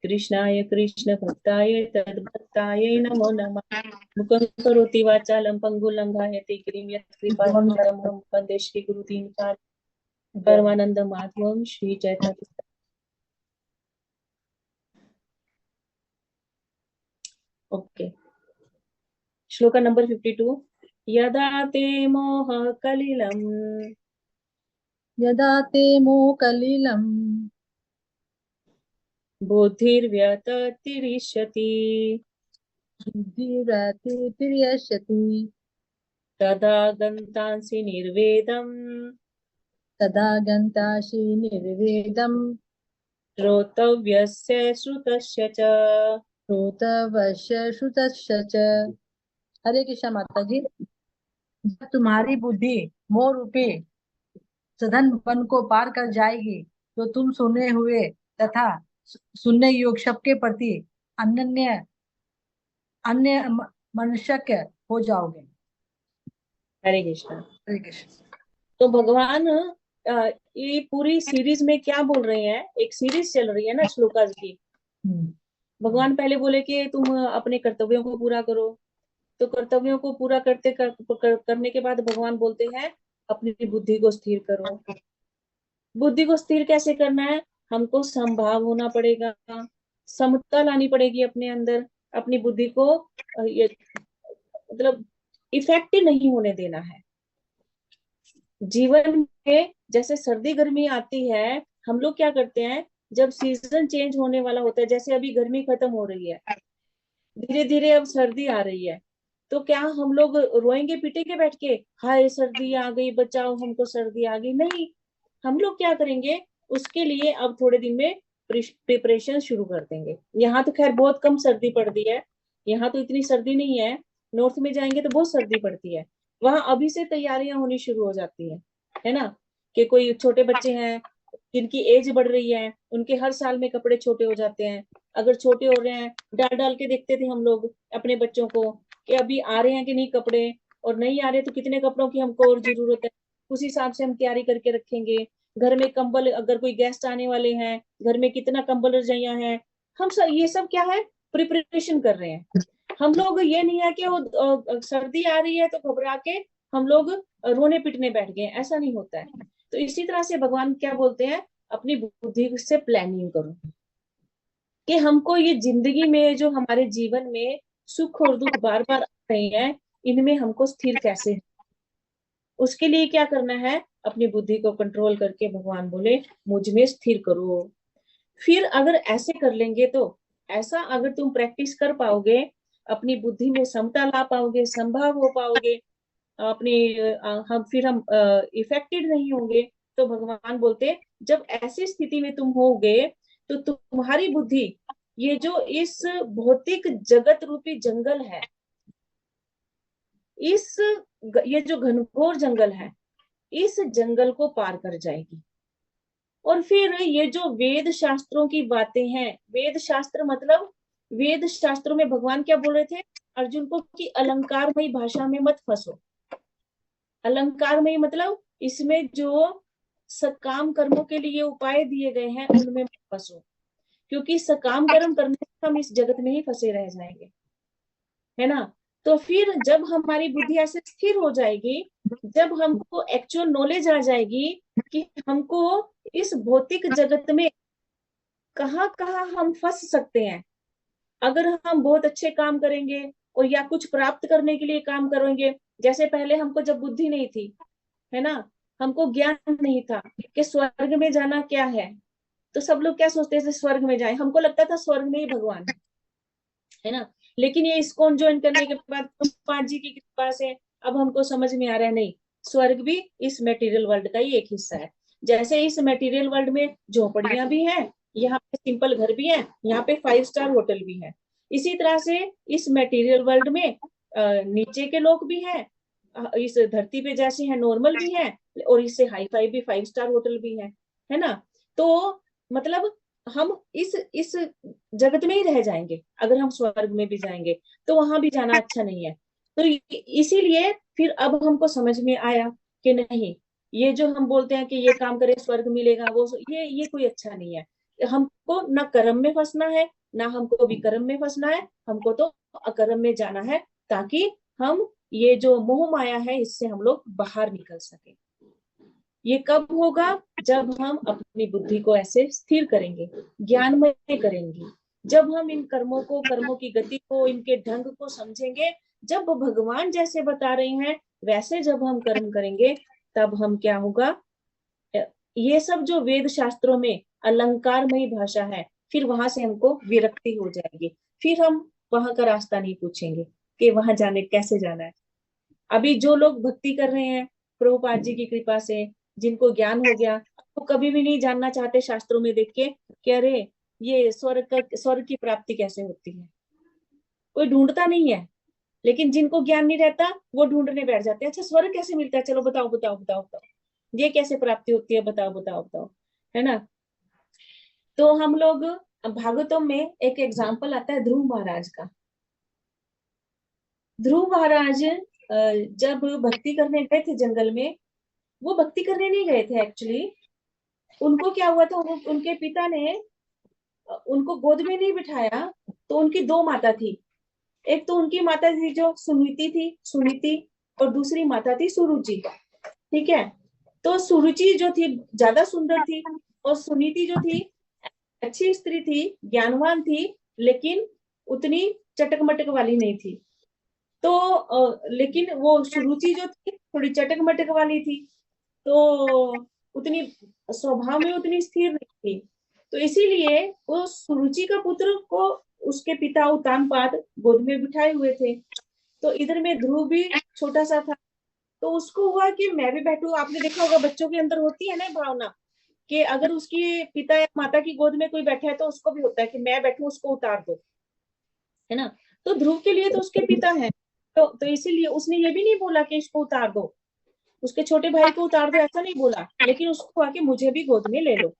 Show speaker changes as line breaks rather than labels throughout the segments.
कृष्णाय कृष्ण भक्ताय तद्भक्ताय नमो नमः। मुखं करोति वाचालं पङ्गुं लङ्घयते गिरिं यत्कृपातमहं वन्दे श्रीगुरुदीनतां परमानंद माधवम श्री चैतन्य। ओके, श्लोक नंबर 52। यदा ते मोह कलिलम
यदा ते मोकलिलं
बुद्धिर्व्यततिरिष्यति
बुद्धिरतिर्यशति
तदा गन्तांसि निर्वेदं
तदा गन्तासि निर्वेदं
श्रोतव्यस्य श्रुतस्य च।
श्रोतवस्य श्रुतस्य च। हरे कृष्ण माता जी। जब तुम्हारी बुद्धि मोह रूपी सघन वन को पार कर जाएगी तो तुम सुने हुए तथा सुनने योग्य सबके प्रति अनन्य अन्य मनुष्य हो जाओगे।
हरे कृष्ण।
हरे कृष्ण।
तो भगवान ये पूरी सीरीज में क्या बोल रहे हैं, एक सीरीज चल रही है ना श्लोकास की। भगवान पहले बोले कि तुम अपने कर्तव्यों को पूरा करो, तो कर्तव्यों को पूरा करने के बाद भगवान बोलते हैं अपनी बुद्धि को स्थिर करो। बुद्धि को स्थिर कैसे करना है? हमको समभाव होना पड़ेगा, समता लानी पड़ेगी अपने अंदर। अपनी बुद्धि को ये मतलब इफेक्टिव नहीं होने देना है। जीवन में जैसे सर्दी गर्मी आती है, हम लोग क्या करते हैं, जब सीजन चेंज होने वाला होता है, जैसे अभी गर्मी खत्म हो रही है, धीरे धीरे अब सर्दी आ रही है, तो क्या हम लोग रोएंगे पीटेंगे बैठ के, हाय सर्दी आ गई बचाओ हमको सर्दी आ गई? नहीं, हम लोग क्या करेंगे, उसके लिए अब थोड़े दिन में प्रिपरेशन शुरू कर देंगे। यहाँ तो खैर बहुत कम सर्दी पड़ती है, यहाँ तो इतनी सर्दी नहीं है। नॉर्थ में जाएंगे तो बहुत सर्दी पड़ती है, वहां अभी से तैयारियां होनी शुरू हो जाती है ना। कि कोई छोटे बच्चे हैं जिनकी एज बढ़ रही है, उनके हर साल में कपड़े छोटे हो जाते हैं। अगर छोटे हो रहे हैं, डाल डाल के देखते थे हम लोग अपने बच्चों को कि अभी आ रहे हैं कि नहीं कपड़े, और नहीं आ रहे तो कितने कपड़ों की हमको और जरूरत है, उस हिसाब से हम तैयारी करके रखेंगे। घर में कंबल, अगर कोई गेस्ट आने वाले हैं, घर में कितना कंबल रजाइयां हैं, हम सब ये सब क्या है, प्रिपरेशन कर रहे हैं। हम लोग ये नहीं है कि वो सर्दी आ रही है तो घबरा के हम लोग रोने पिटने बैठ गए, ऐसा नहीं होता है। तो इसी तरह से भगवान क्या बोलते हैं, अपनी बुद्धि से प्लानिंग करो कि हमको ये जिंदगी में जो हमारे जीवन में सुख और दुख बार बार आ रहे हैं, इनमें हमको स्थिर कैसे, उसके लिए क्या करना है, अपनी बुद्धि को कंट्रोल करके भगवान बोले मुझ में स्थिर करो। फिर अगर ऐसे कर लेंगे तो, ऐसा अगर तुम प्रैक्टिस कर पाओगे, अपनी बुद्धि में समता ला पाओगे, संभाव हो पाओगे, अपनी हम फिर हम इफेक्टेड नहीं होंगे। तो भगवान बोलते जब ऐसी स्थिति में तुम होगे तो तुम्हारी बुद्धि, ये जो इस भौतिक जगत रूपी जंगल है, इस ये जो घनघोर जंगल है, इस जंगल को पार कर जाएगी। और फिर ये जो वेद शास्त्रों की बातें हैं, वेद शास्त्र मतलब, वेद शास्त्रों में भगवान क्या बोल रहे थे अर्जुन को कि अलंकारमयी भाषा में मत फंसो। अलंकारमयी मतलब इसमें जो सकाम कर्मों के लिए उपाय दिए गए हैं उनमें मत फंसो, क्योंकि सकाम कर्म करने से हम इस जगत में ही फंसे रह जाएंगे, है ना। तो फिर जब हमारी बुद्धि ऐसे स्थिर हो जाएगी, जब हमको एक्चुअल नॉलेज आ जाएगी कि हमको इस भौतिक जगत में कहाँ कहाँ हम फंस सकते हैं, अगर हम बहुत अच्छे काम करेंगे और या कुछ प्राप्त करने के लिए काम करेंगे। जैसे पहले हमको जब बुद्धि नहीं थी, है ना, हमको ज्ञान नहीं था कि स्वर्ग में जाना क्या है, तो सब लोग क्या सोचते थे स्वर्ग में जाए, हमको लगता था स्वर्ग में ही भगवान है ना। लेकिन ये इस्कॉन ज्वाइन करने के बाद पांच जी की कृपा से अब हमको समझ में आ रहा है, नहीं, स्वर्ग भी इस मेटीरियल वर्ल्ड का ही एक हिस्सा है। जैसे इस मेटीरियल वर्ल्ड में झोपड़ियां भी हैं, यहाँ पे सिंपल घर भी है, यहाँ पे 5 स्टार होटल भी है, इसी तरह से इस मेटीरियल वर्ल्ड में नीचे के लोग भी हैं, इस धरती पे जैसे हैं नॉर्मल भी हैं, और इससे हाई फाई भी 5 स्टार होटल भी है ना। तो मतलब हम इस जगत में ही रह जाएंगे, अगर हम स्वर्ग में भी जाएंगे तो वहां भी जाना अच्छा नहीं है। तो इसीलिए फिर अब हमको समझ में आया कि नहीं, ये जो हम बोलते हैं कि ये काम करे स्वर्ग मिलेगा, वो ये कोई अच्छा नहीं है। हमको ना कर्म में फंसना है, ना हमको विकर्म में फंसना है, हमको तो अकर्म में जाना है, ताकि हम ये जो मोह माया है इससे हम लोग बाहर निकल सके। ये कब होगा? जब हम अपनी बुद्धि को ऐसे स्थिर करेंगे, ज्ञानमय करेंगे, जब हम इन कर्मों को, कर्मों की गति को, इनके ढंग को समझेंगे, जब भगवान जैसे बता रहे हैं वैसे जब हम कर्म करेंगे, तब हम क्या होगा, ये सब जो वेद शास्त्रों में अलंकारमयी भाषा है, फिर वहां से हमको विरक्ति हो जाएगी, फिर हम वहां का रास्ता नहीं पूछेंगे कि वहां जाने कैसे जाना है। अभी जो लोग भक्ति कर रहे हैं प्रभुपाद जी की कृपा से, जिनको ज्ञान हो गया, वो कभी भी नहीं जानना चाहते शास्त्रों में देख के कि अरे ये स्वर्ग की प्राप्ति कैसे होती है, कोई ढूंढता नहीं है। लेकिन जिनको ज्ञान नहीं रहता वो ढूंढने बैठ जाते हैं, अच्छा स्वर्ग कैसे मिलता है, चलो बताओ बताओ बताओ बताओ, ये कैसे प्राप्ति होती है, बताओ बताओ बताओ, है ना। तो हम लोग भागवतम में एक एग्जाम्पल आता है ध्रुव महाराज का। ध्रुव महाराज जब भक्ति करने गए थे जंगल में, वो भक्ति करने नहीं गए थे एक्चुअली। उनको क्या हुआ था, उनके पिता ने उनको गोद में नहीं बिठाया। तो उनकी दो माता थी, एक तो उनकी माता थी जो सुनीति, और दूसरी माता थी सुरुचि। ठीक है। तो सुरुचि जो थी ज्यादा सुंदर थी, और सुनीति जो थी अच्छी स्त्री थी, ज्ञानवान थी, लेकिन उतनी चटक मटक वाली नहीं थी। तो लेकिन वो सुरुचि जो थी थोड़ी चटक मटक वाली थी, तो उतनी स्वभाव में उतनी स्थिर नहीं थी। तो इसीलिए वो सुरुचि का पुत्र को उसके पिता उत्तानपाद गोद में बिठाए हुए थे। तो इधर में ध्रुव भी छोटा सा था, तो उसको हुआ कि मैं भी बैठूं। आपने देखा होगा बच्चों के अंदर होती है ना भावना, कि अगर उसकी पिता या माता की गोद में कोई बैठा है तो उसको भी होता है कि मैं बैठूं, उसको उतार दो, है ना। तो ध्रुव के लिए तो उसके पिता है, तो इसीलिए उसने ये भी नहीं बोला कि इसको उतार दो, उसके छोटे भाई को उतार दो, ऐसा नहीं बोला, लेकिन उसको आके मुझे भी गोद में ले लो।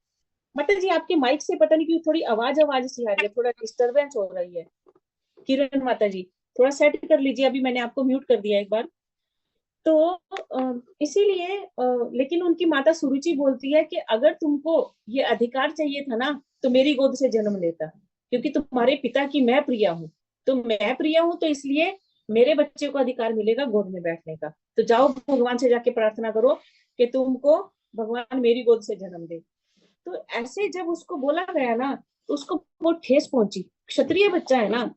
माता जी आपके माइक से पता नहीं क्यों थोड़ी आवाज आवाज सी आ रही है, थोड़ा डिस्टरबेंस हो रही है। किरण माता जी थोड़ा सेट कर लीजिए, अभी मैंने आपको म्यूट कर दिया एक बार। तो इसीलिए लेकिन उनकी माता सुरुचि बोलती है कि अगर तुमको ये अधिकार चाहिए था ना, तो मेरी गोद से जन्म लेता, क्योंकि तुम्हारे पिता की मैं प्रिया हूँ। तो मैं प्रिया हूँ तो इसलिए मेरे बच्चे को अधिकार मिलेगा गोद में बैठने का। तो जाओ भगवान से जाके प्रार्थना करो कि तुमको भगवान मेरी गोद से जन्म दे। तो ऐसे जब उसको बोला गया ना, तो उसको बहुत ठेस पहुंची। क्षत्रिय बच्चा है ना,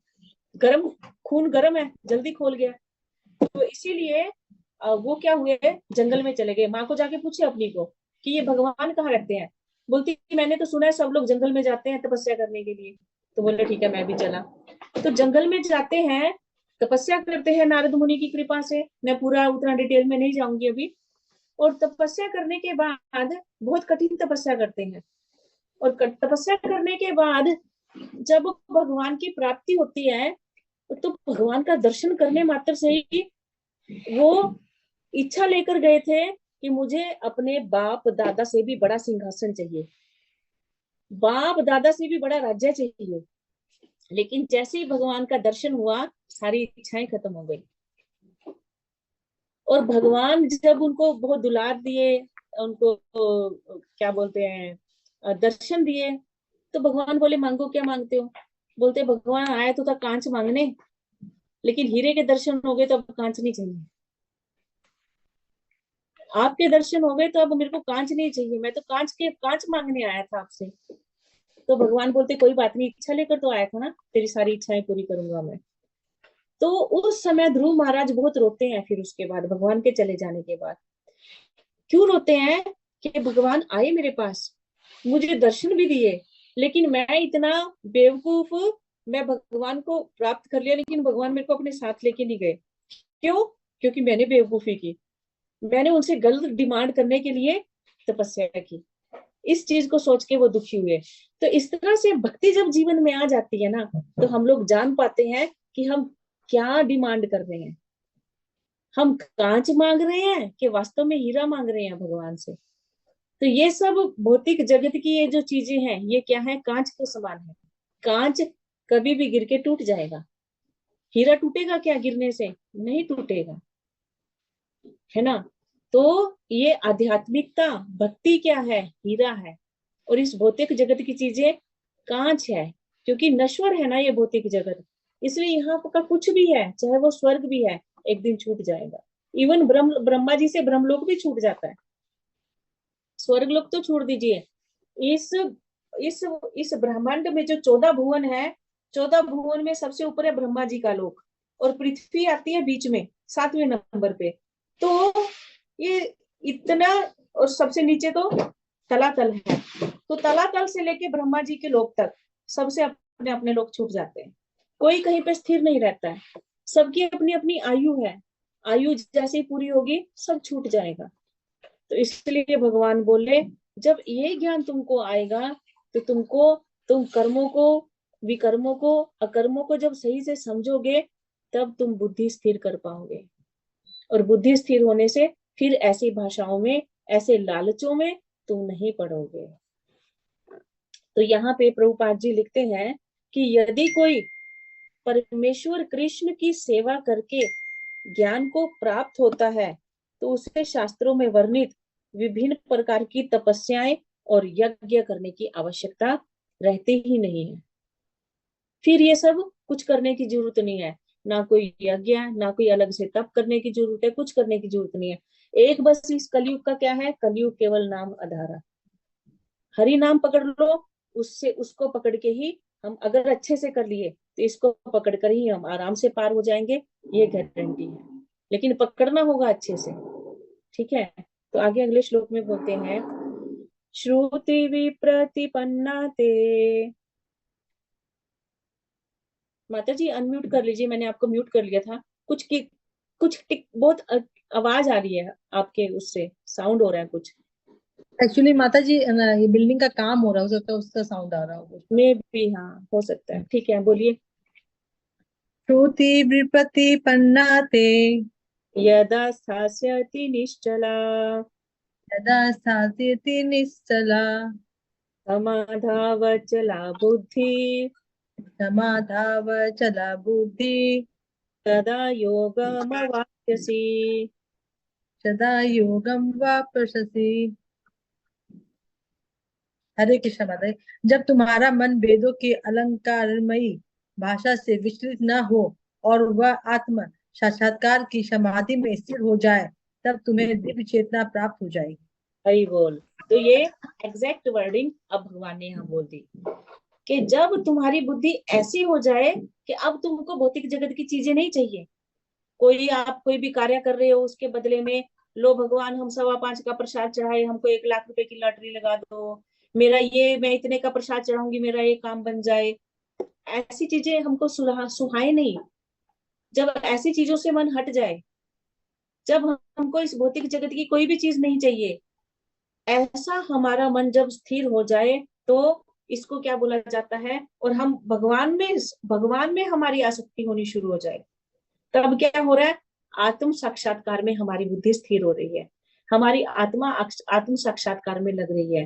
गरम खून गरम है, जल्दी खोल गया। तो इसीलिए वो क्या हुए, जंगल में चले गए। माँ को जाके पूछे अपनी को कि ये भगवान कहाँ रहते हैं। बोलती मैंने तो सुना है सब लोग जंगल में जाते हैं तपस्या करने के लिए। तो बोले ठीक है मैं भी चला। तो जंगल में जाते हैं, तपस्या करते हैं नारद मुनि की कृपा से। मैं पूरा उतना डिटेल में नहीं जाऊंगी अभी। और तपस्या करने के बाद बहुत कठिन तपस्या करते हैं, और तपस्या करने के बाद जब भगवान की प्राप्ति होती है, तो भगवान का दर्शन करने मात्र से ही वो इच्छा लेकर गए थे कि मुझे अपने बाप दादा से भी बड़ा सिंहासन चाहिए, बाप दादा से भी बड़ा राज्य चाहिए। लेकिन जैसे ही भगवान का दर्शन हुआ, सारी इच्छाएं खत्म हो गई। और भगवान जब उनको बहुत दुलार दिए, उनको क्या बोलते हैं दर्शन दिए, तो भगवान बोले मांगो क्या मांगते हो। बोलते भगवान आया तो था कांच मांगने, लेकिन हीरे के दर्शन हो गए तो अब कांच नहीं चाहिए। आपके दर्शन हो गए तो अब मेरे को कांच नहीं चाहिए, मैं तो कांच मांगने आया था आपसे। तो भगवान बोलते कोई बात नहीं, इच्छा लेकर तो आया था ना, तेरी सारी इच्छाएं पूरी करूंगा मैं। तो उस समय ध्रुव महाराज बहुत रोते हैं। फिर उसके बाद भगवान के चले जाने के बाद क्यों रोते हैं कि भगवान आए मेरे पास, मुझे दर्शन भी दिए, लेकिन मैं इतना बेवकूफ, मैं भगवान को प्राप्त कर लिया लेकिन भगवान मेरे को अपने साथ लेके नहीं गए। क्यों? क्योंकि मैंने बेवकूफी की, मैंने उनसे गलत डिमांड करने के लिए तपस्या की। इस चीज को सोच के वो दुखी हुए। तो इस तरह से भक्ति जब जीवन में आ जाती है ना, तो हम लोग जान पाते हैं कि हम क्या डिमांड कर रहे हैं। हम कांच मांग रहे हैं कि वास्तव में हीरा मांग रहे हैं भगवान से। तो ये सब भौतिक जगत की ये जो चीजें हैं, ये क्या है, कांच के समान है। कांच कभी भी गिर के टूट जाएगा, हीरा टूटेगा क्या गिरने से? नहीं टूटेगा, है ना। तो ये आध्यात्मिकता, भक्ति क्या है, हीरा है। और इस भौतिक जगत की चीजें कांच है, क्योंकि नश्वर है ना ये भौतिक जगत, इसलिए यहाँ का कुछ भी है, चाहे वो स्वर्ग भी है, एक दिन छूट जाएगा। इवन ब्रह्मा जी से ब्रह्मलोक भी छूट जाता है, स्वर्ग लोक तो छोड़ दीजिए। इस इस इस ब्रह्मांड में जो 14 भुवन है, 14 भुवन में सबसे ऊपर है ब्रह्मा जी का लोक, और पृथ्वी आती है बीच में 7वें नंबर पे। तो ये इतना, और सबसे नीचे तो तलातल है। तो तलातल से लेके ब्रह्मा जी के लोक तक सबसे अपने अपने लोक छूट जाते हैं, कोई कहीं पे स्थिर नहीं रहता है, सबकी अपनी अपनी आयु है, आयु जैसे ही पूरी होगी सब छूट जाएगा। तो इसलिए भगवान बोले जब ये ज्ञान तुमको आएगा तो तुम कर्मों को, विकर्मों को, अकर्मों को जब सही से समझोगे, तब तुम बुद्धि स्थिर कर पाओगे। और बुद्धि स्थिर होने से फिर ऐसी भाषाओं में, ऐसे लालचों में तुम नहीं पड़ोगे। तो यहाँ पे प्रभुपाद जी लिखते हैं कि यदि कोई परमेश्वर कृष्ण की सेवा करके ज्ञान को प्राप्त होता है, तो उसे शास्त्रों में वर्णित विभिन्न प्रकार की तपस्याएं और यज्ञ करने की आवश्यकता रहती ही नहीं है। फिर ये सब कुछ करने की जरूरत नहीं है, ना कोई यज्ञ, ना कोई अलग से तप करने की जरूरत है, कुछ करने की जरूरत नहीं है। एक बस इस कलयुग का क्या है, कलयुग केवल नाम आधारा, हरि नाम पकड़ लो, उससे उसको पकड़ के ही हम अगर अच्छे से कर लिए तो इसको पकड़ कर ही हम आराम से पार हो जाएंगे, ये गारंटी है। लेकिन पकड़ना होगा अच्छे से, ठीक है। तो आगे अगले श्लोक में बोलते हैं, श्रुति विप्रतिपन्ना ते, माता जी अनम्यूट कर लीजिए, मैंने आपको म्यूट कर लिया था। कुछ टिक बहुत आवाज आ रही है आपके, उससे साउंड हो रहा है कुछ।
एक्चुअली माता जी ये बिल्डिंग का काम हो रहा है, हो सकता है उसका साउंड आ रहा हो।
में भी हाँ हो सकता है, ठीक है बोलिए।
श्रुति विप्रतिपन्ना ते,
यदा स्थास्यति निश्चला,
यदा स्थास्यति निश्चला,
समाधावचला बुद्धि,
समाधावचला बुद्धि,
तदा योगमवाप्स्यसि।
सदा योगम वापसि। हरे कृष्ण माता जी। जब तुम्हारा मन वेदों की अलंकारमयी भाषा से विचलित न हो और वह आत्म साक्षात्कार की समाधि में स्थिर हो जाए, तब तुम्हें दिव्य चेतना प्राप्त हो जाएगी।
हरि बोल। तो ये एग्जैक्ट वर्डिंग अब भगवान ने यहाँ बोल दी कि जब तुम्हारी बुद्धि ऐसी हो जाए कि अब तुमको भौतिक जगत की चीजें नहीं चाहिए, आप कोई भी कार्य कर रहे हो उसके बदले में, लो भगवान हम 5.25 का प्रसाद चढ़ाए, हमको 1 लाख रुपए की लॉटरी लगा दो, मेरा ये, मैं इतने का प्रसाद चढ़ाऊंगी, मेरा ये काम बन जाए, ऐसी चीजें हमको सुहाए नहीं। जब ऐसी चीजों से मन हट जाए, जब हमको इस भौतिक जगत की कोई भी चीज नहीं चाहिए, ऐसा हमारा मन जब स्थिर हो जाए, तो इसको क्या बोला जाता है, और हम भगवान में हमारी आसक्ति होनी शुरू हो जाए, तब क्या हो रहा है, आत्म साक्षात्कार में हमारी बुद्धि स्थिर हो रही है, हमारी आत्मा आत्म साक्षात्कार में लग रही है।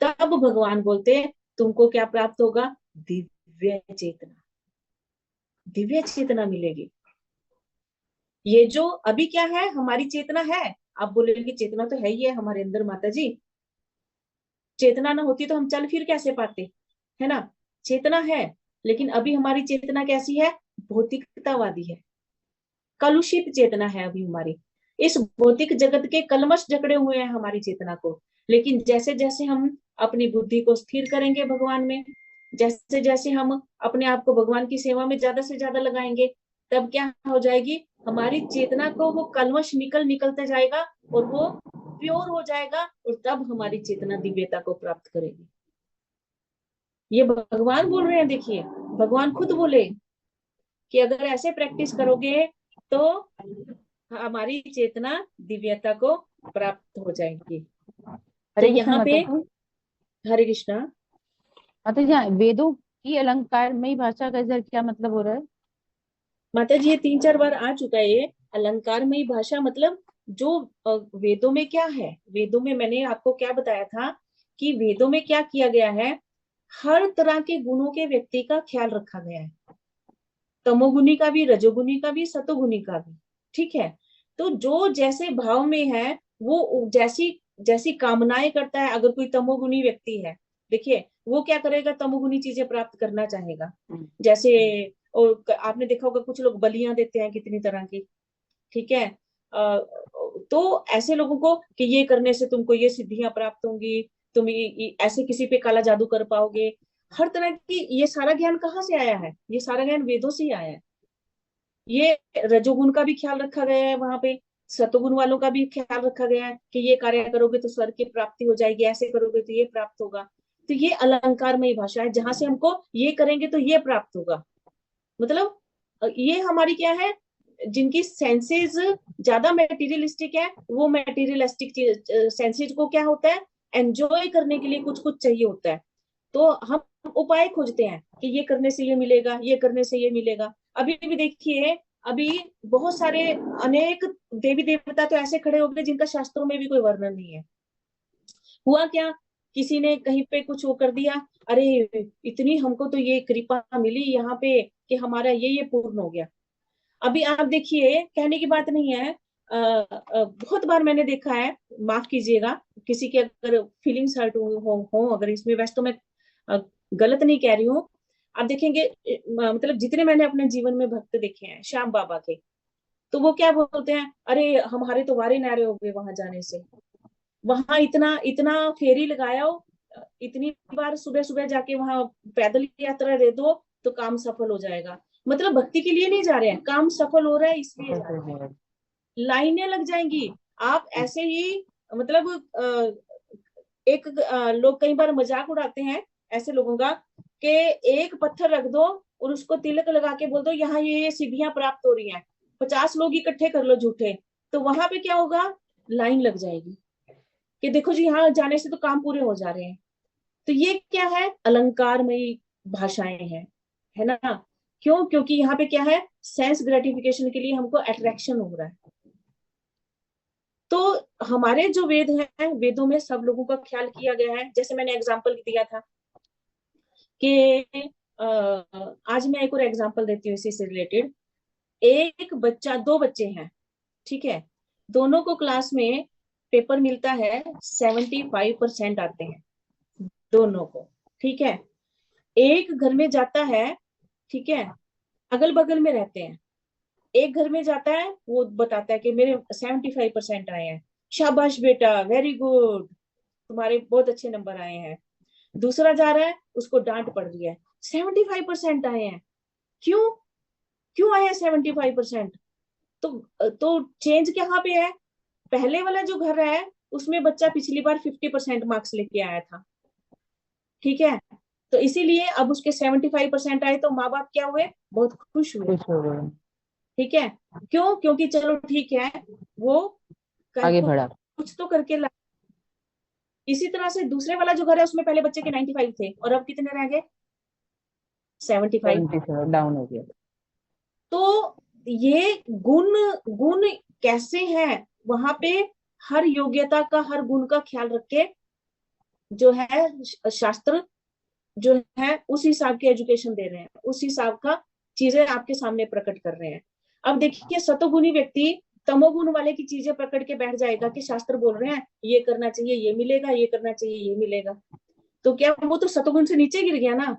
तब भगवान बोलते हैं तुमको क्या प्राप्त होगा, दिव्य चेतना, दिव्य चेतना मिलेगी। ये जो अभी क्या है, हमारी चेतना है, आप बोलेंगे चेतना तो है ही है हमारे अंदर माता जी, चेतना ना होती तो हम चल फिर कैसे पाते, है ना। चेतना है, लेकिन अभी हमारी चेतना कैसी है, भौतिकतावादी है, कलुषित चेतना है अभी हमारी, इस भौतिक जगत के कलमश जकड़े हुए हैं हमारी चेतना को। लेकिन जैसे जैसे हम अपनी बुद्धि को स्थिर करेंगे भगवान में, जैसे जैसे हम अपने आप को भगवान की सेवा में ज्यादा से ज्यादा लगाएंगे, तब क्या हो जाएगी, हमारी चेतना को वो कलमश निकलते जाएगा और वो प्योर हो जाएगा, और तब हमारी चेतना दिव्यता को प्राप्त करेगी। ये भगवान बोल रहे हैं, देखिए भगवान खुद बोले कि अगर ऐसे प्रैक्टिस करोगे तो हमारी चेतना दिव्यता को प्राप्त हो जाएगी। तो
हरे कृष्ण
यहाँ
माता
पे
जी।
हरे कृष्णा
माता जी, यहाँ वेदों की अलंकारमयी भाषा का इधर क्या मतलब हो रहा है?
माता जी, ये 3-4 बार आ चुका है ये अलंकारमयी भाषा, मतलब जो वेदों में क्या है, वेदों में मैंने आपको क्या बताया था कि वेदों में क्या किया गया है, हर तरह के गुणों के व्यक्ति का ख्याल रखा गया है, तमोगुनी का भी, रजोगुनी का भी, सतोगुनी का भी, ठीक है। तो जो जैसे भाव में है, वो जैसी जैसी कामनाएं करता है, अगर कोई तमोगुनी व्यक्ति है देखिए वो क्या करेगा, तमोगुनी चीजें प्राप्त करना चाहेगा।
हम्म,
जैसे और आपने देखा होगा कुछ लोग बलियां देते हैं कितनी तरह की, ठीक है। तो ऐसे लोगों को कि ये करने से तुमको ये सिद्धियां प्राप्त होंगी, तुम ऐसे किसी पे काला जादू कर पाओगे, हर तरह की, ये सारा ज्ञान कहाँ से आया है? ये सारा ज्ञान वेदों से ही आया है। ये रजोगुण का भी ख्याल रखा गया है वहां पे, सतोगुण वालों का भी ख्याल रखा गया है कि ये कार्य करोगे तो स्वर्ग की प्राप्ति हो जाएगी, ऐसे करोगे तो ये प्राप्त होगा। तो ये अलंकारमयी भाषा है, जहां से हमको ये करेंगे तो ये प्राप्त होगा। मतलब ये हमारी क्या है, जिनकी सेंसेस ज्यादा मेटीरियलिस्टिक है, वो मेटीरियलिस्टिक सेंसेस को क्या होता है, एंजॉय करने के लिए कुछ कुछ चाहिए होता है। तो हम उपाय खोजते हैं कि ये करने से ये मिलेगा, ये करने से ये मिलेगा। अभी भी देखिए, अभी बहुत सारे अनेक देवी देवता तो ऐसे खड़े हो गए जिनका शास्त्रों में भी कोई वर्णन नहीं है। हुआ क्या, किसी ने कहीं पे कुछ वो कर दिया, अरे इतनी हमको तो ये कृपा मिली यहाँ पे कि हमारा ये पूर्ण हो गया। अभी आप देखिए, कहने की बात नहीं है, बहुत बार मैंने देखा है, माफ कीजिएगा किसी के अगर फीलिंग्स हर्ट हो अगर इसमें, वैसे तो मैं अ, गलत नहीं कह रही हूँ। आप देखेंगे मतलब जितने मैंने अपने जीवन में भक्त देखे हैं श्याम बाबा के, तो वो क्या बोलते हैं, अरे हमारे तो वारे नारे हो गए वहां जाने से, वहां इतना इतना फेरी लगाया हो, इतनी बार सुबह सुबह जाके वहां पैदल यात्रा दे दो तो काम सफल हो जाएगा। मतलब भक्ति के लिए नहीं जा रहे हैं, काम सफल हो रहा है इसलिए जा रहे हैं। लाइनें लग जाएंगी। आप ऐसे ही मतलब एक लोग कई बार मजाक उड़ाते हैं ऐसे लोगों का कि एक पत्थर रख दो और उसको तिलक लगा के बोल दो यहाँ ये सिद्धियां प्राप्त हो रही हैं, 50 लोग इकट्ठे कर लो झूठे, तो वहां पे क्या होगा, लाइन लग जाएगी कि देखो जी यहाँ जाने से तो काम पूरे हो जा रहे हैं। तो ये क्या है, अलंकारमयी भाषाएं हैं, है ना। क्यों? क्योंकि यहाँ पे क्या है, सेंस ग्रेटिफिकेशन के लिए हमको अट्रैक्शन हो रहा है। तो हमारे जो वेद हैं, वेदों में सब लोगों का ख्याल किया गया है। जैसे मैंने एग्जाम्पल दिया था कि आज मैं एक और एग्जाम्पल देती हूँ इसी से रिलेटेड। एक बच्चा, दो बच्चे हैं, ठीक है, दोनों को क्लास में पेपर मिलता है, 75% आते हैं दोनों को, ठीक है। एक घर में जाता है, ठीक है, अगल बगल में रहते हैं, एक घर में जाता है, वो बताता है कि मेरे 75% आए हैं, शाबाश बेटा, वेरी गुड, तुम्हारे बहुत अच्छे नंबर आए हैं। दूसरा जा रहा है, उसको डांट पड़ रही है, 75% आए हैं, क्यों, क्यों आए हैं 75%? तो चेंज कहाँ पे है, पहले वाला जो घर है उसमें बच्चा पिछली बार 50% मार्क्स लेके आया था, ठीक है। तो इसीलिए अब उसके 75% आए, तो माँ बाप क्या हुए, बहुत खुश हुए,
खुश हो गए,
ठीक है। क्यों? क्योंकि चलो ठीक है, वो
आगे बढ़ा।
कुछ तो करके ला। इसी तरह से दूसरे वाला जो घर है उसमें पहले बच्चे के 95 थे और अब कितने रह गए, 75।
77 डाउन हो गया।
तो ये गुण, गुण कैसे हैं वहां पे, हर योग्यता का, हर गुण का ख्याल रख के जो है शास्त्र जो है उस हिसाब की एजुकेशन दे रहे हैं, उस हिसाब का चीजें आपके सामने प्रकट कर रहे हैं। अब देखिए सतोगुणी व्यक्ति तमोगुण वाले की चीजें पकड़ के बैठ जाएगा कि शास्त्र बोल रहे हैं ये करना चाहिए ये मिलेगा, ये करना चाहिए ये मिलेगा, तो क्या वो तो सतोगुण से नीचे गिर गया ना,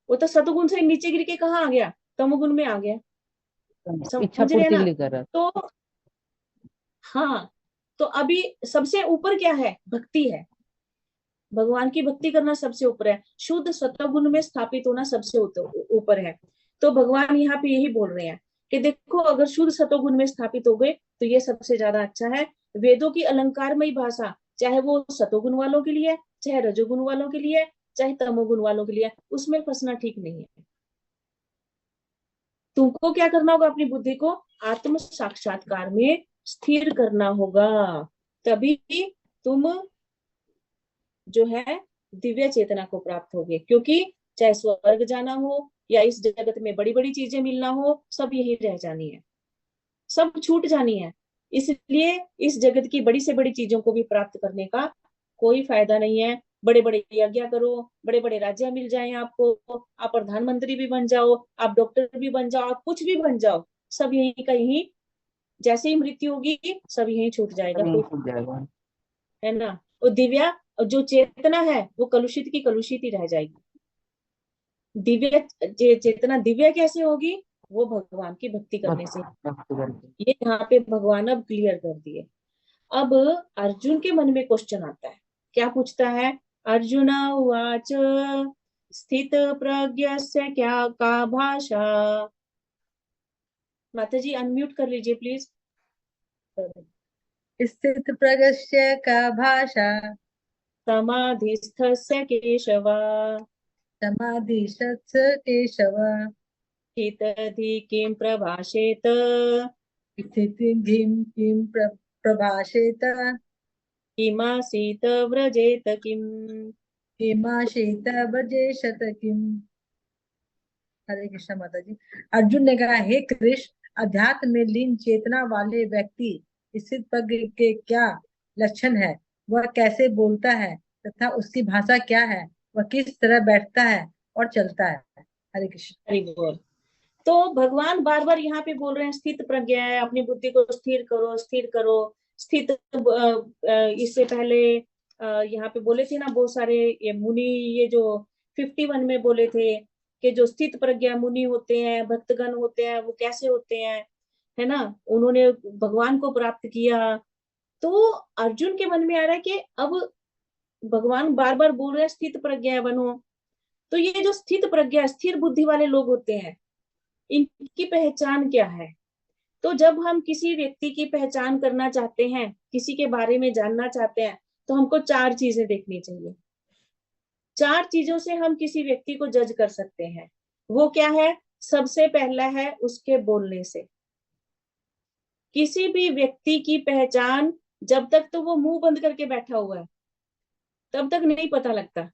वो तो सतोगुण से नीचे गिर के कहाँ आ गया, तमोगुण में आ गया।
इच्छा
समझ रहे हैं
पूर्ति के
ना।
लिए कर रहा
तो हाँ, तो अभी सबसे ऊपर क्या है, भक्ति है, भगवान की भक्ति करना सबसे ऊपर है, शुद्ध सत्वगुण में स्थापित होना सबसे ऊपर है। तो भगवान यहाँ पे यही बोल रहे हैं कि देखो अगर शुद्ध सत्वगुण में स्थापित हो गए तो ये सबसे ज्यादा अच्छा है। वेदों की अलंकारमयी भाषा, चाहे वो सतोगुण वालों के लिए, चाहे रजोगुण वालों के लिए, चाहे तमोगुण वालों के लिए, उसमें फंसना ठीक नहीं है। तुमको क्या करना होगा, अपनी बुद्धि को आत्म साक्षात्कार में स्थिर करना होगा, तभी तुम जो है दिव्य चेतना को प्राप्त होगे। क्योंकि चाहे स्वर्ग जाना हो या इस जगत में बड़ी बड़ी चीजें मिलना हो, सब यही रह जानी है, सब छूट जानी है। इसलिए इस जगत की बड़ी से बड़ी चीजों को भी प्राप्त करने का कोई फायदा नहीं है। बड़े बड़े यज्ञ करो, बड़े बड़े राज्य मिल जाए आपको, आप प्रधानमंत्री भी बन जाओ, आप डॉक्टर भी बन जाओ, आप कुछ भी बन जाओ, सब यही का यही, जैसे ही मृत्यु होगी सब यही छूट जाएगा,
है,
कोई,
छूट जाएगा।
है ना। वो दिव्या और जो चेतना है वो कलुषित की कलुषित ही रह जाएगी। दिव्य चेतना दिव्य कैसे होगी? वो भगवान की भक्ति करने से। ये यहाँ पे भगवान अब क्लियर कर दिए। अब अर्जुन के मन में क्वेश्चन आता है, क्या पूछता है? अर्जुन उवाच स्थित प्रज्ञस्य क्या का भाषा। माता जी अनम्यूट कर लीजिए प्लीज।
स्थित प्रगस्य का भाषा,
समाधिस्थस्य केशव,
समाधिशत्स केशव,
स्थितधि किं प्रभाषेत,
स्थितिधिं किं प्रभाषेत,
किमासीत व्रजेत किम।
किमाशीत भजेशत किम। हरे कृष्ण माता जी। अर्जुन ने कहा, हे कृष्ण, अध्यात्म में लीन चेतना वाले व्यक्ति स्थित प्रज्ञ के क्या लक्षण है? वह कैसे बोलता है तथा उसकी भाषा क्या है? वह किस तरह बैठता है और चलता है? हरे कृष्ण।
हरि बोल। तो भगवान बार बार यहाँ पे बोल रहे हैं स्थित प्रज्ञा है, अपनी बुद्धि को स्थिर करो स्थिर करो। स्थित इससे पहले यहाँ पे बोले थे ना बहुत सारे ये मुनि, ये जो 51 में बोले थे कि जो स्थित प्रज्ञा मुनि होते हैं, भक्तगण होते हैं, वो कैसे होते हैं, है ना, उन्होंने भगवान को प्राप्त किया। तो अर्जुन के मन में आ रहा है कि अब भगवान बार बार बोल रहे हैं स्थित प्रज्ञा बनो। तो ये जो स्थित प्रज्ञा स्थिर बुद्धि वाले लोग होते हैं, इनकी पहचान क्या है? तो जब हम किसी व्यक्ति की पहचान करना चाहते हैं, किसी के बारे में जानना चाहते हैं, तो हमको 4 चीजें देखनी चाहिए। 4 चीजों से हम किसी व्यक्ति को जज कर सकते हैं। वो क्या है? सबसे पहला है उसके बोलने से। किसी भी व्यक्ति की पहचान, जब तक तो वो मुंह बंद करके बैठा हुआ है तब तक नहीं पता लगता,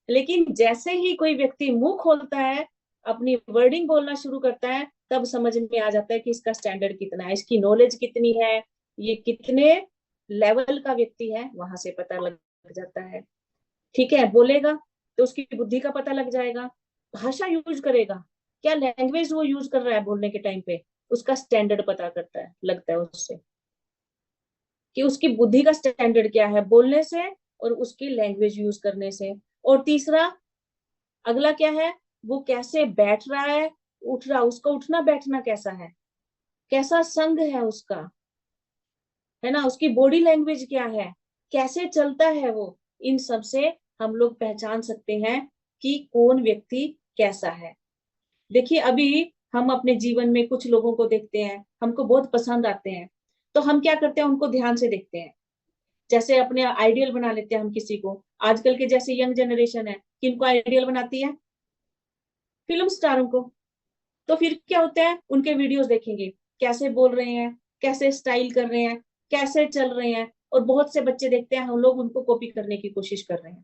लेकिन जैसे ही कोई व्यक्ति मुंह खोलता है, अपनी वर्डिंग बोलना शुरू करता है, तब समझ में आ जाता है कि इसका स्टैंडर्ड कितना है, इसकी नॉलेज कितनी है, ये कितने लेवल का व्यक्ति है, वहां से पता लग जाता है। ठीक है, बोलेगा तो उसकी बुद्धि का पता लग जाएगा। भाषा यूज करेगा, क्या लैंग्वेज वो यूज कर रहा है बोलने के टाइम पे, उसका स्टैंडर्ड पता करता है, लगता है उससे कि उसकी बुद्धि का स्टैंडर्ड क्या है बोलने से और उसकी लैंग्वेज यूज करने से। और तीसरा, अगला क्या है? वो कैसे बैठ रहा है, उठ रहा, उसका उठना बैठना कैसा है, कैसा संग है उसका, है ना, उसकी बॉडी लैंग्वेज क्या है, कैसे चलता है वो। इन सब से हम लोग पहचान सकते हैं कि कौन व्यक्ति कैसा है। देखिए अभी हम अपने जीवन में कुछ लोगों को देखते हैं, हमको बहुत पसंद आते हैं, तो हम क्या करते हैं, उनको ध्यान से देखते हैं, जैसे अपने आइडियल बना लेते हैं हम किसी को। आजकल के जैसे यंग जनरेशन है, किनको आइडियल बनाती है? फिल्म स्टारों को। तो फिर क्या होता है, उनके वीडियोस देखेंगे, कैसे बोल रहे हैं, कैसे स्टाइल कर रहे हैं, कैसे चल रहे हैं, और बहुत से बच्चे देखते हैं, हम लोग उनको कॉपी करने की कोशिश कर रहे हैं,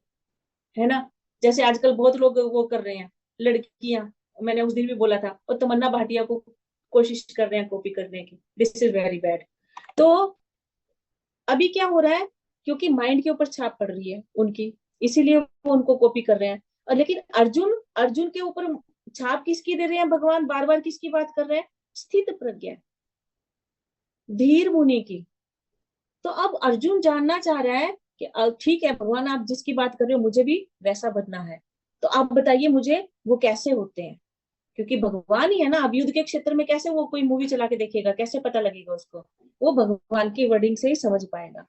है ना। जैसे आजकल बहुत लोग वो कर रहे हैं, लड़कियां, मैंने उस दिन भी बोला था, और तमन्ना भाटिया को कोशिश कर रहे हैं कॉपी करने की। This is very bad. तो अभी क्या हो रहा है, क्योंकि माइंड के ऊपर छाप पड़ रही है उनकी, इसीलिए वो उनको कॉपी कर रहे हैं। और लेकिन अर्जुन अर्जुन के ऊपर छाप किसकी दे रहे हैं भगवान? बार बार किसकी बात कर रहे हैं? स्थित प्रज्ञा, धीर मुनि की। तो अब अर्जुन जानना चाह रहा है कि ठीक है भगवान, आप जिसकी बात कर रहे हो मुझे भी वैसा बनना है, तो आप बताइए मुझे वो कैसे होते हैं, क्योंकि भगवान ही है ना। अब युद्ध के क्षेत्र में कैसे वो कोई मूवी चला के देखेगा, कैसे पता लगेगा उसको? वो भगवान की वर्डिंग से ही समझ पाएगा।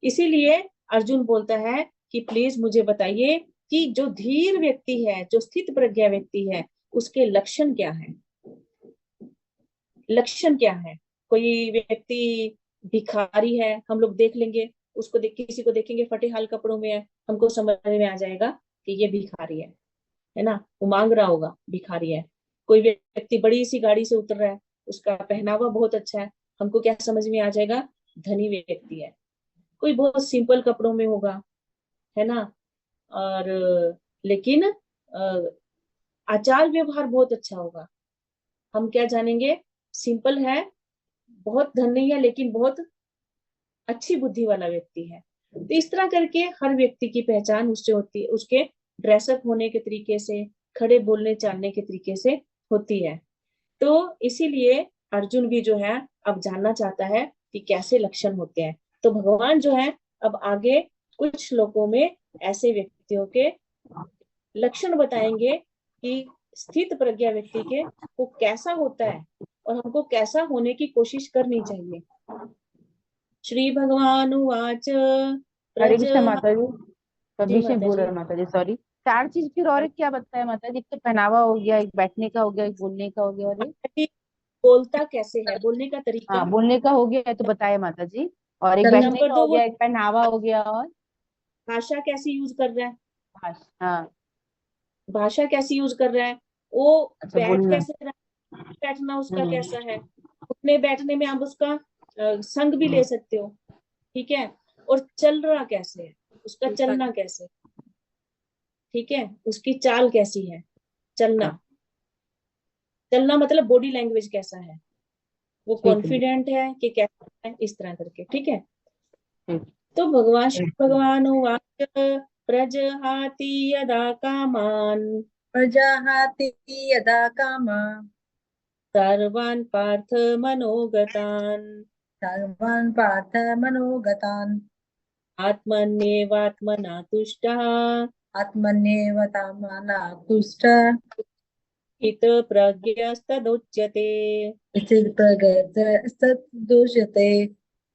इसीलिए अर्जुन बोलता है कि प्लीज मुझे बताइए कि जो धीर व्यक्ति है, जो स्थित प्रज्ञा व्यक्ति है, उसके लक्षण क्या है, लक्षण क्या है। कोई व्यक्ति भिखारी है, हम लोग देख लेंगे उसको, किसी को देखेंगे फटे हाल कपड़ों में है, हमको समझ में आ जाएगा कि ये भिखारी है ना, वो मांग रहा होगा, भिखारी है। कोई व्यक्ति बड़ी सी गाड़ी से उतर रहा है, उसका पहनावा बहुत अच्छा है, हमको क्या समझ में आ जाएगा? धनी व्यक्ति है। कोई बहुत सिंपल कपड़ों में होगा, है ना, और लेकिन आचार व्यवहार बहुत अच्छा होगा, हम क्या जानेंगे? सिंपल है, बहुत धन नहीं है, लेकिन बहुत अच्छी बुद्धि वाला व्यक्ति है। तो इस तरह करके हर व्यक्ति की पहचान उससे होती है, उसके ड्रेसअप होने के तरीके से, खड़े बोलने चालने के तरीके से होती है। तो इसीलिए अर्जुन भी जो है अब जानना चाहता है कि कैसे लक्षण होते हैं। तो भगवान जो है अब आगे कुछ श्लोकों में ऐसे व्यक्तियों के लक्षण बताएंगे कि स्थित प्रज्ञा व्यक्ति के को कैसा होता है और हमको कैसा होने की कोशिश करनी चाहिए। श्री भगवान उवाच
हरे
प्रज।
कृष्ण माता जी।
जी
कभी से
माता
बोल रहे
जी।
हैं माता जी, सॉरी। चार चीज फिर और एक क्या बताया माता जी? एक तो पहनावा हो गया, एक बैठने का हो गया, एक बोलने का हो गया, और एक
बोलता कैसे है, बोलने का तरीका।
हाँ, बोलने का हो गया है तो बताया माता जी। और एक बैठने
नंबर
का
दो,
हो
वो
गया, एक पहनावा हो गया, और
भाषा कैसी यूज कर रहा है।
हाँ।
भाषा कैसी यूज कर रहा है, वो
अच्छा,
बैठ
बोलना।
कैसे रहा है, बैठना उसका
हम्म।
कैसा है। उठने बैठने में आप उसका संग भी ले सकते हो, ठीक है। और चल रहा कैसे है, उसका चलना कैसे, ठीक है, उसकी चाल कैसी है। चलना, चलना मतलब बॉडी लैंग्वेज कैसा है, वो
ठीक है।
कॉन्फिडेंट है कि कैसा है, इस तरह करके, ठीक है।
ठीक।
तो भगवान श्री भगवान उवाच प्रजहाति यदा कामान
प्रजाहाति यदा कामा
सर्वान् पार्थ मनोगतान्
सर्वान् पार्थ मनोगतान्
आत्मन्येवात्मना तुष्टः
आत्मन्येव तामाना तुष्ट
स्थितप्रज्ञस्तदुच्यते।
सदोषते।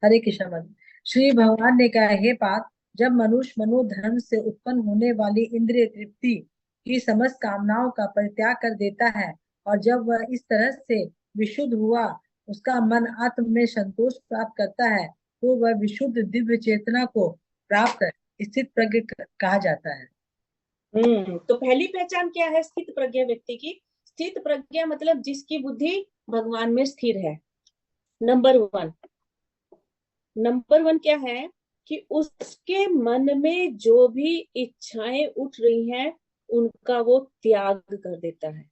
हरे कृष्ण मन। श्री भगवान ने कहा, हे पार्थ, जब मनुष्य मनोधर्म से उत्पन्न होने वाली इंद्रिय तृप्ति की समस्त कामनाओं का परित्याग कर देता है और जब वह इस तरह से विशुद्ध हुआ उसका मन आत्म में संतोष प्राप्त करता है तो वह विशुद्ध दिव्य चेतना को प्राप्त स्थित प्रज्ञ कहा जाता है।
तो पहली पहचान क्या है स्थित प्रज्ञा व्यक्ति की। स्थित प्रज्ञा मतलब जिसकी बुद्धि भगवान में स्थिर है। नंबर वन, नंबर वन क्या है कि उसके मन में जो भी इच्छाएं उठ रही हैं उनका वो त्याग कर देता है।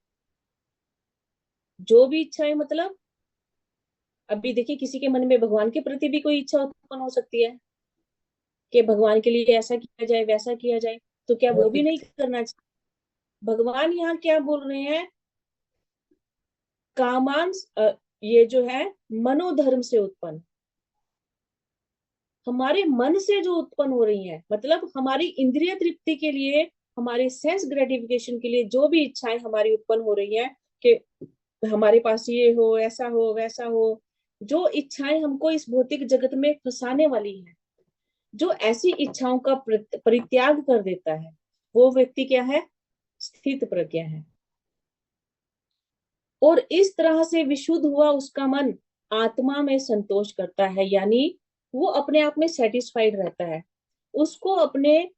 जो भी इच्छाएं मतलब, अभी देखिए किसी के मन में भगवान के प्रति भी कोई इच्छा उत्पन्न हो सकती है कि भगवान के लिए ऐसा किया जाए वैसा किया जाए, तो क्या वो भी नहीं करना चाहिए। भगवान यहाँ क्या बोल रहे हैं, कामांस ये जो है मनोधर्म से उत्पन्न, हमारे मन से जो उत्पन्न हो रही है, मतलब हमारी इंद्रिय तृप्ति के लिए, हमारे सेंस ग्रेटिफिकेशन के लिए जो भी इच्छाएं हमारी उत्पन्न हो रही है कि हमारे पास ये हो, ऐसा हो, वैसा हो, जो इच्छाएं हमको इस भौतिक जगत में फंसाने वाली है, जो ऐसी इच्छाओं का परित्याग कर देता है, वो व्यक्ति क्या है, स्थित प्रज्ञा है। और इस तरह से विशुद्ध हुआ उसका मन आत्मा में संतोष करता है, यानी वो अपने आप में सेटिस्फाइड रहता है। उसको अपने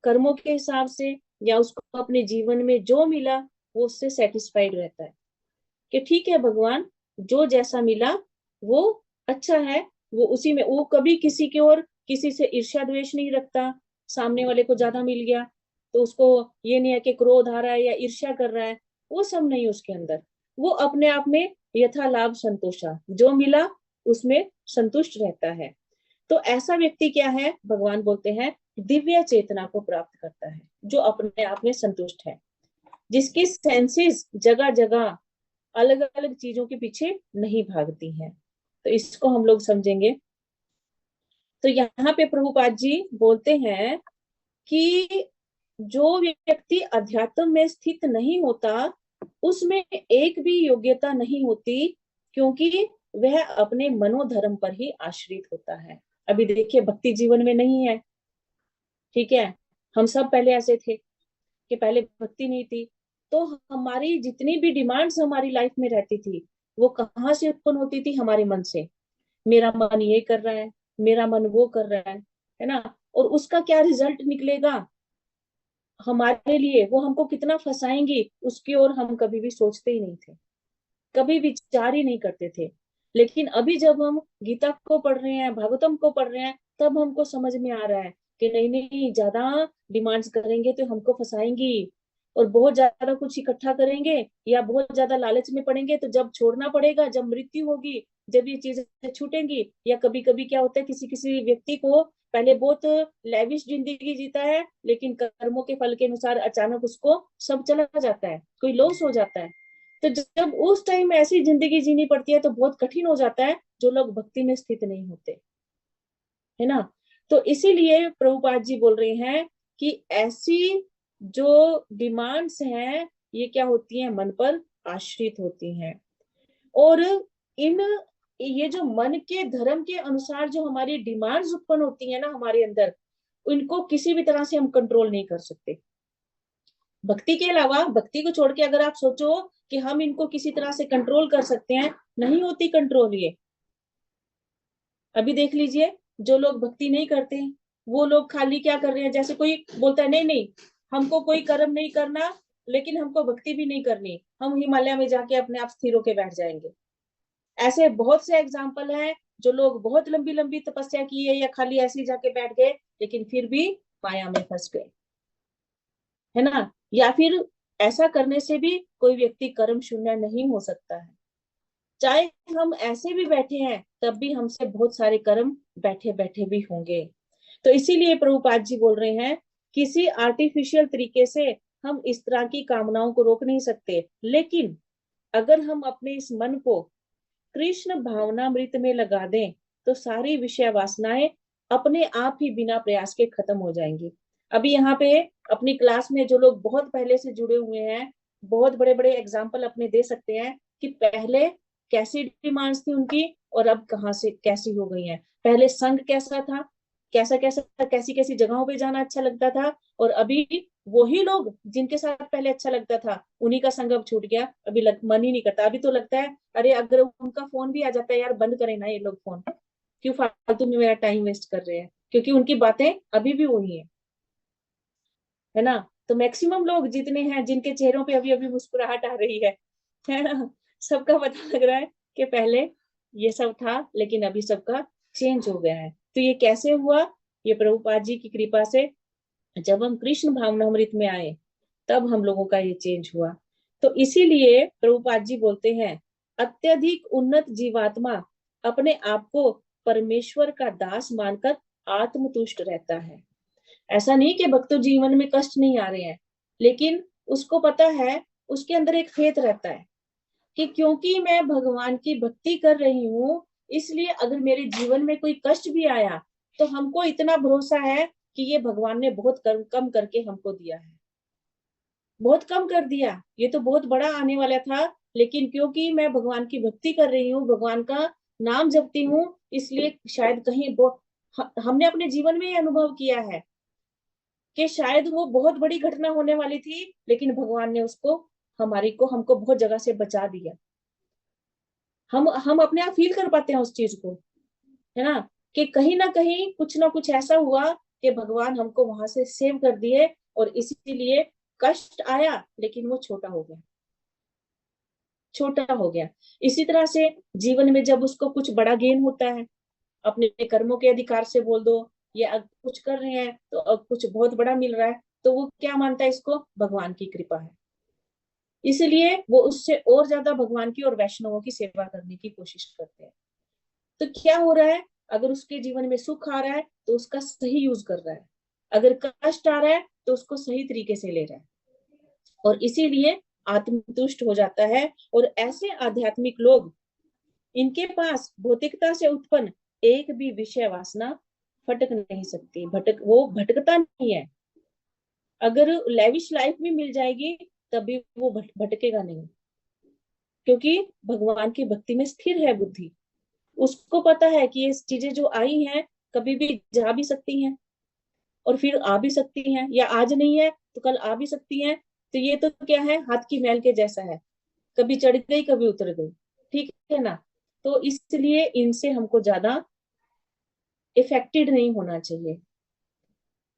कर्मों के हिसाब से या उसको अपने जीवन में जो मिला वो उससे सेटिस्फाइड रहता है कि ठीक है भगवान, जो जैसा मिला वो अच्छा है, वो उसी में, वो कभी किसी की ओर किसी से ईर्ष्या द्वेष नहीं रखता। सामने वाले को ज्यादा मिल गया तो उसको ये नहीं है कि क्रोध आ रहा है या ईर्ष्या कर रहा है, वो सब नहीं उसके अंदर। वो अपने आप में यथा लाभ संतोषा, जो मिला उसमें संतुष्ट रहता है। तो ऐसा व्यक्ति क्या है, भगवान बोलते हैं दिव्य चेतना को प्राप्त करता है, जो अपने आप में संतुष्ट है, जिसकी सेंसेस जगह जगह अलग अलग चीजों के पीछे नहीं भागती हैं। तो इसको हम लोग समझेंगे। तो यहाँ पे प्रभुपाद जी बोलते हैं कि जो व्यक्ति अध्यात्म में स्थित नहीं होता उसमें एक भी योग्यता नहीं होती, क्योंकि वह अपने मनोधर्म पर ही आश्रित होता है। अभी देखिए भक्ति जीवन में नहीं है, ठीक है, हम सब पहले ऐसे थे कि पहले भक्ति नहीं थी, तो हमारी जितनी भी डिमांड्स हमारी लाइफ में रहती थी वो कहाँ से उत्पन्न होती थी, हमारे मन से। मेरा मन ये कर रहा है, मेरा मन वो कर रहा है ना। और उसका क्या रिजल्ट निकलेगा हमारे लिए, वो हमको कितना फंसाएंगी उसकी ओर हम कभी भी सोचते ही नहीं थे, कभी विचार ही नहीं करते थे। लेकिन अभी जब हम गीता को पढ़ रहे हैं, भागवतम को पढ़ रहे हैं, तब हमको समझ में आ रहा है कि नहीं नहीं, ज्यादा डिमांड्स करेंगे तो हमको फंसाएंगी, और बहुत ज्यादा कुछ इकट्ठा करेंगे या बहुत ज्यादा लालच में पड़ेंगे तो जब छोड़ना पड़ेगा, जब मृत्यु होगी, जब ये चीजें छूटेंगी। या कभी कभी क्या होता है, किसी किसी व्यक्ति को पहले बहुत लैविश जिंदगी जीता है लेकिन कर्मों के फल के अनुसार अचानक उसको सब चला जाता है, कोई लॉस हो जाता है। तो जब उस टाइम में ऐसी जिंदगी जीनी पड़ती है तो बहुत कठिन हो जाता है जो लोग भक्ति में स्थित नहीं होते, है ना। तो इसीलिए प्रभुपाद जी बोल रहे हैं कि ऐसी जो डिमांड्स हैं ये क्या होती हैं, मन पर आश्रित होती हैं। और इन ये जो मन के धर्म के अनुसार जो हमारी डिमांड्स उत्पन्न होती है ना हमारे अंदर, उनको किसी भी तरह से हम कंट्रोल नहीं कर सकते। भक्ति के अलावा, भक्ति को छोड़ के अगर आप सोचो कि हम इनको किसी तरह से कंट्रोल कर सकते हैं, नहीं होती कंट्रोल ये। अभी देख लीजिए, जो लोग भक्ति नहीं करते वो लोग खाली क्या कर रहे हैं, जैसे कोई बोलता है नहीं नहीं हमको कोई कर्म नहीं करना, लेकिन हमको भक्ति भी नहीं करनी, हम हिमालय में जाके अपने आप स्थिर होके बैठ जाएंगे। ऐसे बहुत से एग्जाम्पल हैं, जो लोग बहुत लंबी लंबी तपस्या की है या खाली ऐसे ही जाके बैठ गए, लेकिन फिर भी माया में फंस गए, है ना। या फिर ऐसा करने से भी कोई व्यक्ति कर्म शून्य नहीं हो सकता है। चाहे हम ऐसे भी बैठे हैं तब भी हमसे बहुत सारे कर्म बैठे बैठे भी होंगे। तो इसीलिए प्रभुपाद जी बोल रहे हैं, किसी आर्टिफिशियल तरीके से हम इस तरह की कामनाओं को रोक नहीं सकते, लेकिन अगर हम अपने इस मन को कृष्ण भावनामृत में लगा दें तो सारी विषय वासनाएं अपने आप ही बिना प्रयास के खत्म हो जाएंगी। अभी यहाँ पे अपनी क्लास में जो लोग बहुत पहले से जुड़े हुए हैं, बहुत बड़े बड़े एग्जाम्पल अपने दे सकते हैं कि पहले कैसी डिमांड्स थी उनकी और अब कहाँ से कैसी हो गई हैं। पहले संग कैसा था, कैसा कैसा कैसी कैसी जगहों पे जाना अच्छा लगता था, और अभी वही लोग जिनके साथ पहले अच्छा लगता था उन्हीं का संग अब छूट गया, अभी मन ही नहीं करता। अभी तो लगता है अरे अगर उनका फोन भी आ जाता है, यार बंद करें ना ये लोग फोन, क्यों फालतू में मेरा टाइम वेस्ट कर रहे हैं, क्योंकि उनकी बातें अभी भी वही है ना। तो मैक्सिमम लोग जितने हैं जिनके चेहरों पे अभी अभी मुस्कुराहट आ रही है ना, सबका पता लग रहा है कि पहले ये सब था लेकिन अभी सबका चेंज हो गया है। तो ये कैसे हुआ, ये प्रभुपाद जी की कृपा से, जब हम कृष्ण भावनामृत में आए तब हम लोगों का ये चेंज हुआ। तो इसीलिए प्रभुपाद जी बोलते हैं, अत्यधिक उन्नत जीवात्मा अपने आप को परमेश्वर का दास मानकर आत्मतुष्ट रहता है। ऐसा नहीं कि भक्तों जीवन में कष्ट नहीं आ रहे हैं, लेकिन उसको पता है, उसके अंदर एक फेथ रहता है कि क्योंकि मैं भगवान की भक्ति कर रही हूँ, इसलिए अगर मेरे जीवन में कोई कष्ट भी आया तो हमको इतना भरोसा है कि ये भगवान ने बहुत कम करके हमको दिया है, बहुत कम कर दिया, ये तो बहुत बड़ा आने वाला था, लेकिन क्योंकि मैं भगवान की भक्ति कर रही हूँ, भगवान का नाम जपती हूँ, इसलिए शायद कहीं हमने अपने जीवन में ये अनुभव किया है कि शायद वो बहुत बड़ी घटना होने वाली थी, लेकिन भगवान ने उसको हमको बहुत जगह से बचा दिया। हम अपने आप फील कर पाते हैं उस चीज को, है ना, कि कहीं ना कुछ ऐसा हुआ कि भगवान हमको वहां से सेव कर दिए, और इसीलिए कष्ट आया लेकिन वो छोटा हो गया, छोटा हो गया। इसी तरह से जीवन में जब उसको कुछ बड़ा गेन होता है, अपने कर्मों के अधिकार से बोल दो, या कुछ कर रहे हैं तो अब कुछ बहुत बड़ा मिल रहा है, तो वो क्या मानता है, इसको भगवान की कृपा है, इसलिए वो उससे और ज्यादा भगवान की और वैष्णवों की सेवा करने की कोशिश करते हैं। तो क्या हो रहा है, अगर उसके जीवन में सुख आ रहा है तो उसका सही यूज कर रहा है, अगर कष्ट आ रहा है तो उसको सही तरीके से ले रहा है, और इसीलिए आत्मतुष्ट हो जाता है। और ऐसे आध्यात्मिक लोग, इनके पास भौतिकता से उत्पन्न एक भी विषय वासना फटक नहीं सकती, वो भटकता नहीं है। अगर लेविश लाइफ भी मिल जाएगी तब भी वो भटकेगा नहीं, क्योंकि भगवान की भक्ति में स्थिर है बुद्धि। उसको पता है कि ये चीजें जो आई हैं कभी भी जा भी सकती हैं और फिर आ भी सकती हैं, या आज नहीं है तो कल आ भी सकती हैं। तो ये तो क्या है, हाथ की मैल के जैसा है, कभी चढ़ गई कभी उतर गई, ठीक है ना। तो इसलिए इनसे हमको ज्यादा इफेक्टेड नहीं होना चाहिए,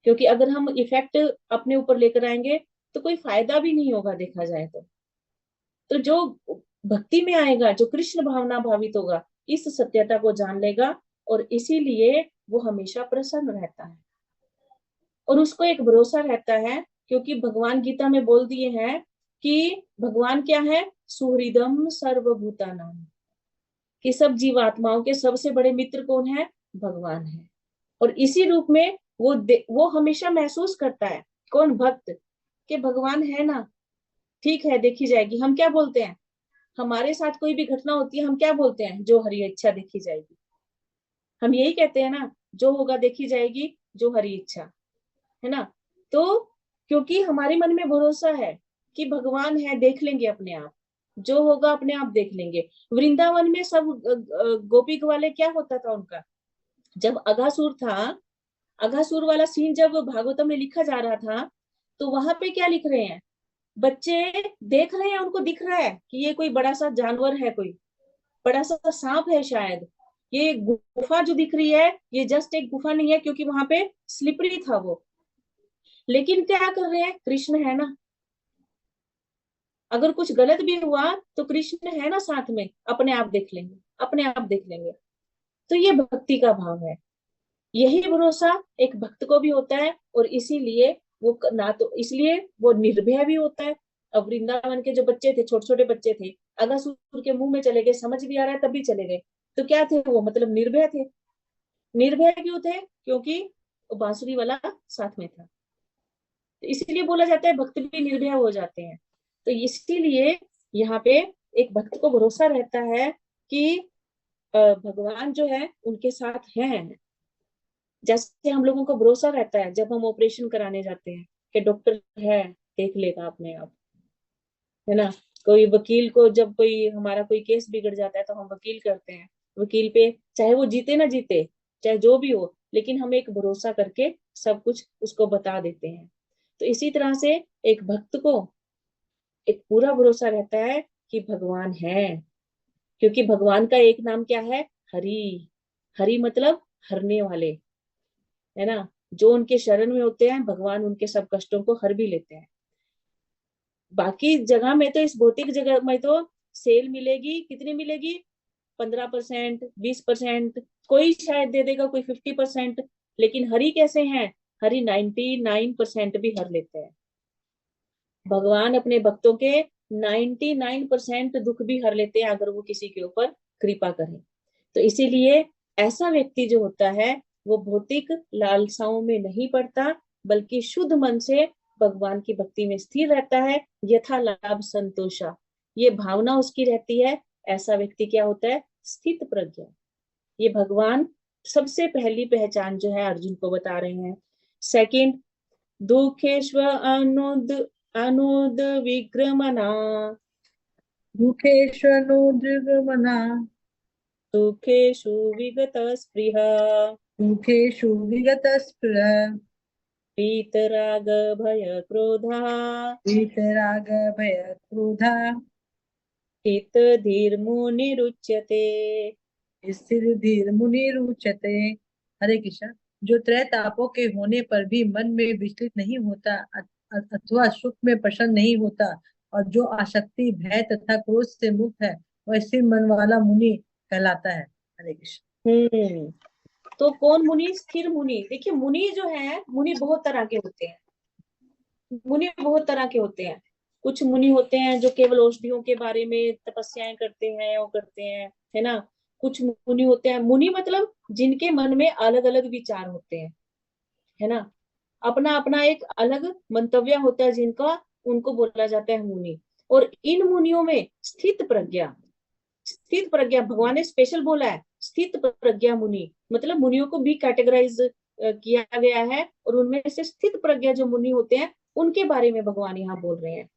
क्योंकि अगर हम इफेक्ट अपने ऊपर लेकर आएंगे तो कोई फायदा भी नहीं होगा देखा जाए तो जो भक्ति में आएगा, जो कृष्ण भावना भावित होगा, इस सत्यता को जान लेगा, और इसीलिए वो हमेशा प्रसन्न रहता है, और उसको एक भरोसा रहता है, क्योंकि भगवान गीता में बोल दिए हैं कि भगवान क्या है, सुहृदम सर्वभूतानां, कि सब जीवात्माओं के सबसे बड़े मित्र कौन है, भगवान है। और इसी रूप में वो हमेशा महसूस करता है, कौन, भक्त, कि भगवान है ना, ठीक है देखी जाएगी। हम क्या बोलते हैं, हमारे साथ कोई भी घटना होती है हम क्या बोलते हैं, जो हरी इच्छा देखी जाएगी, हम यही कहते हैं ना, जो होगा देखी जाएगी, जो हरी इच्छा, है ना। तो क्योंकि हमारे मन में भरोसा है कि भगवान है, देख लेंगे अपने आप, जो होगा अपने आप देख लेंगे। वृंदावन में सब गोपी वाले क्या होता था उनका, जब अघासुर था, अघासुर वाला सीन जब भागवतम में लिखा जा रहा था, तो वहां पे क्या लिख रहे हैं, बच्चे देख रहे हैं, उनको दिख रहा है कि ये कोई बड़ा सा जानवर है, कोई बड़ा सा सांप है शायद। ये गुफा जो दिख रही है, ये जस्ट एक गुफा नहीं है, क्योंकि वहां पे स्लिपरी था वो। लेकिन क्या कर रहे हैं, कृष्ण है ना, अगर कुछ गलत भी हुआ तो कृष्ण है ना साथ में, अपने आप देख लेंगे, अपने आप देख लेंगे। तो ये भक्ति का भाव है, यही भरोसा एक भक्त को भी होता है, और इसीलिए वो ना तो इसलिए वो निर्भय भी होता है। अब वृंदावन के जो बच्चे थे, छोटे छोटे बच्चे थे, अगासुर के मुंह में चले गए, समझ भी आ रहा है तब भी चले गए, तो क्या थे वो, मतलब निर्भय थे। निर्भय क्यों थे, क्योंकि बांसुरी वाला साथ में था। तो इसीलिए बोला जाता है भक्त भी निर्भय हो जाते हैं। तो इसीलिए यहाँ पे एक भक्त को भरोसा रहता है कि भगवान जो है उनके साथ हैं। जैसे हम लोगों को भरोसा रहता है जब हम ऑपरेशन कराने जाते हैं कि डॉक्टर है, देख लेगा अपने आप, है ना। कोई वकील को, जब कोई हमारा कोई केस बिगड़ जाता है तो हम वकील करते हैं, वकील पे चाहे वो जीते ना जीते, चाहे जो भी हो, लेकिन हम एक भरोसा करके सब कुछ उसको बता देते हैं। तो इसी तरह से एक भक्त को एक पूरा भरोसा रहता है कि भगवान है, क्योंकि भगवान का एक नाम क्या है, हरि। हरि मतलब हरने वाले, है ना। जो उनके शरण में होते हैं, भगवान उनके सब कष्टों को हर भी लेते हैं। बाकी जगह में तो, इस भौतिक जगह में तो सेल मिलेगी, कितनी मिलेगी, 15%, 20%, कोई शायद दे देगा, कोई 50%। लेकिन हरि कैसे हैं, हरि 99% भी हर लेते हैं। भगवान अपने भक्तों के 99% दुख भी हर लेते हैं, अगर वो किसी के ऊपर कृपा करें। तो इसीलिए ऐसा व्यक्ति जो होता है, वो भौतिक लालसाओं में नहीं पड़ता, बल्कि शुद्ध मन से भगवान की भक्ति में स्थिर रहता है। यथा लाभ संतोषा, ये भावना उसकी रहती है। ऐसा व्यक्ति क्या होता है, स्थित प्रज्ञा। ये भगवान सबसे पहली पहचान जो है अर्जुन को बता रहे हैं। सेकंड, दुखेश्व अनुद अनुद विक्रमणा,
दुखेष्वनुद्विग्नमना,
सुखेषु विगत स्पृह,
दुखेषु विगतस्पृह,
वीतराग भय क्रोधा,
वीतराग भय क्रोधा,
हित धीर मुनिरुच्यते।
स्थिर धीर मुनिरुच्यते। हरे कृष्ण। जो त्रय तापों के होने पर भी मन में विचलित नहीं होता, अथवा सुख में प्रसन्न नहीं होता, और जो आसक्ति, भय तथा क्रोध से मुक्त है, वह स्थिर मन वाला मुनि कहलाता है। हरे कृष्ण।
तो कौन मुनि, स्थिर मुनि। देखिए मुनि जो है, मुनि बहुत तरह के होते हैं, मुनि बहुत तरह के होते हैं। कुछ मुनि होते हैं जो केवल औषधियों के बारे में तपस्याएं करते हैं, वो करते हैं, है ना। कुछ मुनि होते हैं, मुनि मतलब जिनके मन में अलग अलग विचार होते हैं, है ना। अपना अपना एक अलग मंतव्य होता है जिनका, उनको बोला जाता है मुनि। और इन मुनियों में स्थित प्रज्ञा, स्थित प्रज्ञा भगवान ने स्पेशल बोला है, स्थित प्रज्ञा मुनि, मतलब मुनियों को भी कैटेगराइज किया गया है, और उनमें से स्थित प्रज्ञा जो मुनि होते हैं, उनके बारे में भगवान यहाँ बोल रहे हैं।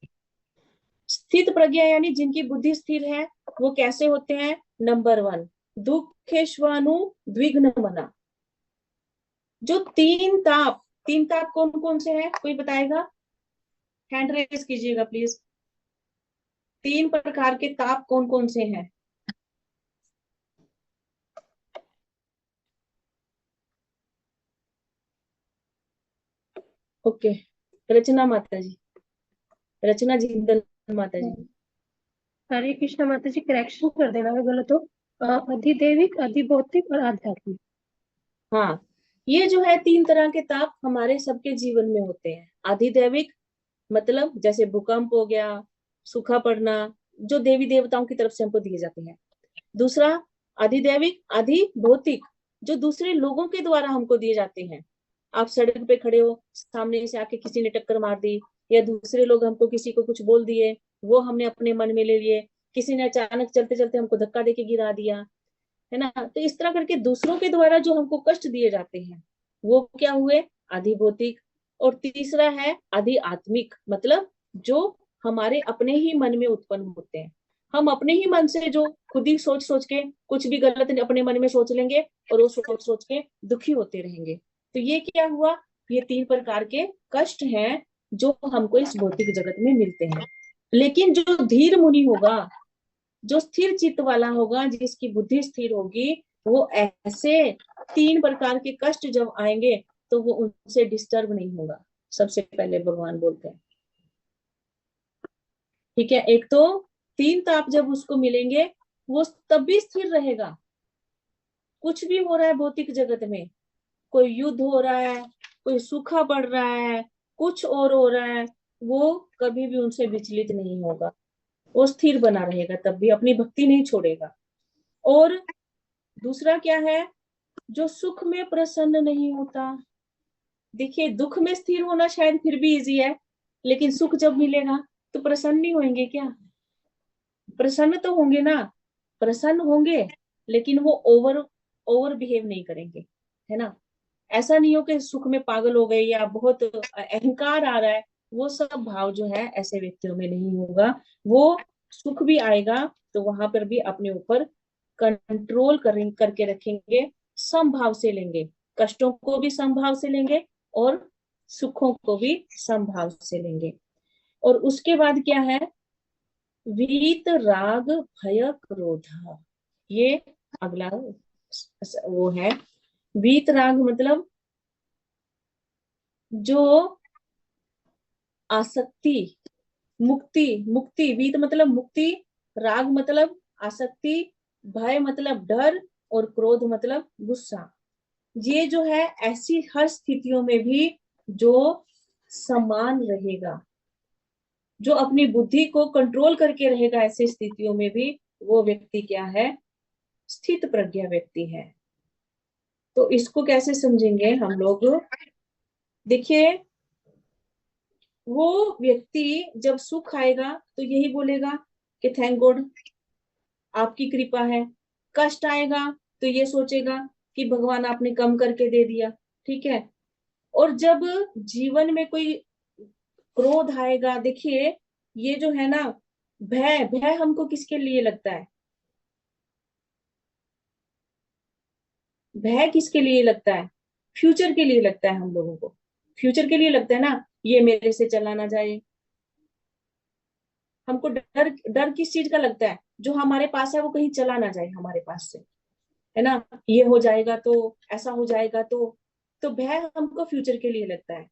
स्थित प्रज्ञा यानी जिनकी बुद्धि स्थिर है, वो कैसे होते हैं। नंबर 1, दुखेश्वानु द्विग्न मना। जो तीन ताप कौन कौन से हैं, कोई बताएगा, हैंड रेज कीजिएगा प्लीज। 3 प्रकार के ताप कौन कौन से हैं। ओके, रचना माता जी, रचना जिंदल माता जी।
हरे कृष्ण माता जी, करेक्शन कर देना अगर गलत हो। अधिदैविक, अधिभौतिक और आध्यात्मिक।
हाँ, ये जो है 3 तरह के ताप हमारे सबके जीवन में होते हैं। अधिदैविक मतलब जैसे भूकंप हो गया, सूखा पड़ना, जो देवी देवताओं की तरफ से हमको दिए जाते हैं। दूसरा अधिदैविक, अधिभौतिक, जो दूसरे लोगों के द्वारा हमको दिए जाते हैं। आप सड़क पे खड़े हो, सामने से आके किसी ने टक्कर मार दी, या दूसरे लोग हमको किसी को कुछ बोल दिए, वो हमने अपने मन में ले लिए। किसी ने अचानक चलते चलते हमको धक्का देके गिरा दिया, है ना। तो इस तरह करके दूसरों के द्वारा जो हमको कष्ट दिए जाते हैं वो क्या हुए, आधि भौतिक। और तीसरा है आधि आत्मिक, मतलब जो हमारे अपने ही मन में उत्पन्न होते हैं। हम अपने ही मन से जो खुद ही सोच सोच के कुछ भी गलत अपने मन में सोच लेंगे और वो सोच सोच के दुखी होते रहेंगे। तो ये क्या हुआ, ये 3 प्रकार के कष्ट हैं जो हमको इस भौतिक जगत में मिलते हैं। लेकिन जो धीर मुनि होगा, जो स्थिर चित्त वाला होगा, जिसकी बुद्धि स्थिर होगी, वो ऐसे 3 प्रकार के कष्ट जब आएंगे तो वो उनसे डिस्टर्ब नहीं होगा। सबसे पहले भगवान बोलते हैं, ठीक है। एक तो 3 ताप जब उसको मिलेंगे वो तब भी स्थिर रहेगा। कुछ भी हो रहा है भौतिक जगत में, कोई युद्ध हो रहा है, कोई सूखा पड़ रहा है, कुछ और हो रहा है, वो कभी भी उनसे विचलित नहीं होगा। वो स्थिर बना रहेगा, तब भी अपनी भक्ति नहीं छोड़ेगा। और दूसरा क्या है, जो सुख में प्रसन्न नहीं होता। देखिए, दुख में स्थिर होना शायद फिर भी इजी है, लेकिन सुख जब मिलेगा तो प्रसन्न नहीं होंगे क्या? प्रसन्न तो होंगे ना, प्रसन्न होंगे, लेकिन वो ओवर ओवर बिहेव नहीं करेंगे, है ना। ऐसा नहीं हो कि सुख में पागल हो गए या बहुत अहंकार आ रहा है। वो सब भाव जो है ऐसे व्यक्तियों में नहीं होगा। वो सुख भी आएगा तो वहां पर भी अपने ऊपर कंट्रोल करके रखेंगे, समभाव से लेंगे। कष्टों को भी समभाव से लेंगे और सुखों को भी समभाव से लेंगे। और उसके बाद क्या है, वीत राग भय क्रोध, ये अगला वो है। वीत राग मतलब जो आसक्ति, मुक्ति, मुक्ति, वीत मतलब मुक्ति, राग मतलब आसक्ति, भय मतलब डर, और क्रोध मतलब गुस्सा। ये जो है ऐसी हर स्थितियों में भी जो समान रहेगा, जो अपनी बुद्धि को कंट्रोल करके रहेगा ऐसी स्थितियों में भी, वो व्यक्ति क्या है, स्थित प्रज्ञा व्यक्ति है। तो इसको कैसे समझेंगे हम लोग, देखिए, वो व्यक्ति जब सुख आएगा तो यही बोलेगा कि थैंक गॉड, आपकी कृपा है। कष्ट आएगा तो ये सोचेगा कि भगवान आपने कम करके दे दिया, ठीक है। और जब जीवन में कोई क्रोध आएगा, देखिए ये जो है ना, भय, भय हमको किसके लिए लगता है, भय किसके लिए लगता है, फ्यूचर के लिए लगता है। हम लोगों को फ्यूचर के लिए लगता है ना, ये मेरे से चला ना जाए। हमको डर, डर किस चीज का लगता है, जो हमारे पास है वो कहीं चला ना जाए हमारे पास से, है ना। ये हो जाएगा तो, ऐसा हो जाएगा तो भय हमको फ्यूचर के लिए लगता है।